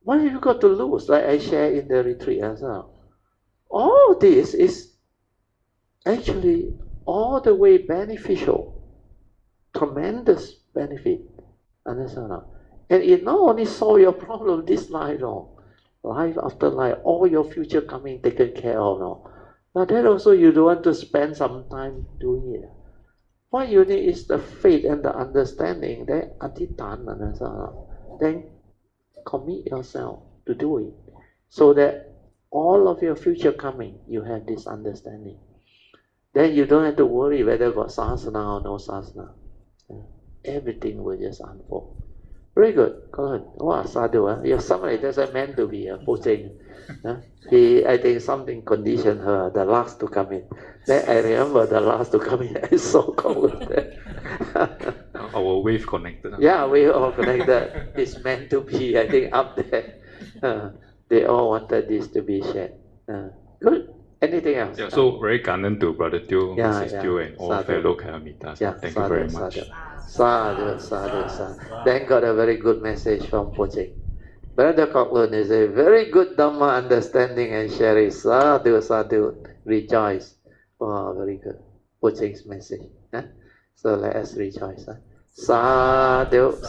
S1: what have you got to lose? Like I share in the retreat as well. All this is actually all the way beneficial, tremendous benefit. Understand? And it not only solve your problem this life, life after life, all your future coming taken care of. But then also you don't want to spend some time doing it. What you need is the faith and the understanding that then commit yourself to do it, so that all of your future coming, you have this understanding. Then you don't have to worry whether got sasana or no sasana. Everything will just unfold. Very good. Go ahead. Wow, sadhu. You're somebody that's meant to be a Poh Cheng. I think something conditioned her, the last to come in. Then I remember the last to come in. I so cold.
S4: our wave connected.
S1: Yeah, we all connected. It's meant to be, I think, up there. They all wanted this to be shared. Good. Anything else?
S4: Yeah, so very kind to Brother Teo, Mrs. Teo, and all fellow Kalamitas.
S1: Yeah,
S4: Thank you very much.
S1: Sadhu. Then got a very good message from Poh Cheng. Brother Kok Loon is a very good Dhamma understanding and sharing. Sadhu. Rejoice. Wow, very good. Poh Cheng's message. So let us rejoice. Sadhu.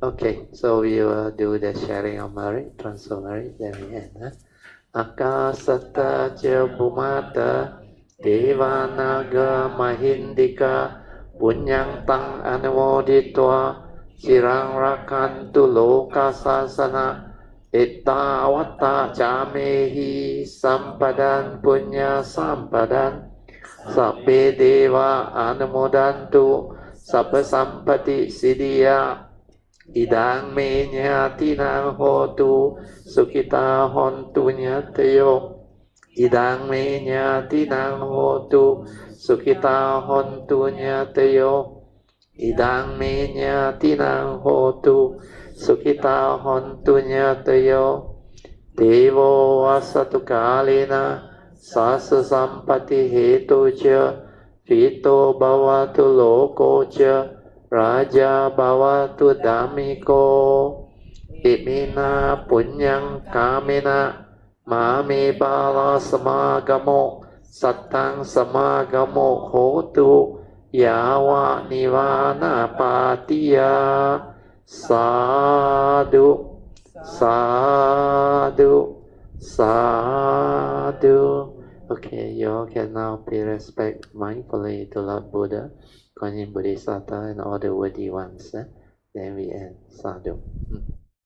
S1: Okay, so we will do the sharing of merit, transfer merit, then we end. Akasata ca bhumata devanaga mahindika punyang tang anumoditva cirang rakantu loka sasana ittavata camehi sampadan punya sampadan sabbe deva anumodantu sabba sampati siddhya idang me nyatinang hotu sukita hontu nyatayo idang me nyatinang hotu sukita hontu nyatayo idang me nyatinang hotu sukita hontu nyatayo devo asatu kalena sasa sampati hetu ca vito bhavatu loko ca Raja bhavatu dhammiko imina punyang kamena mame bala samagamo sattang samagamo hotu yawa nivana patiya sadhu. Okay, you all can now pay respect mindfully to Lord Buddha, Guanyin Bodhisattva, and all the worthy ones. Then we end. Sadhu.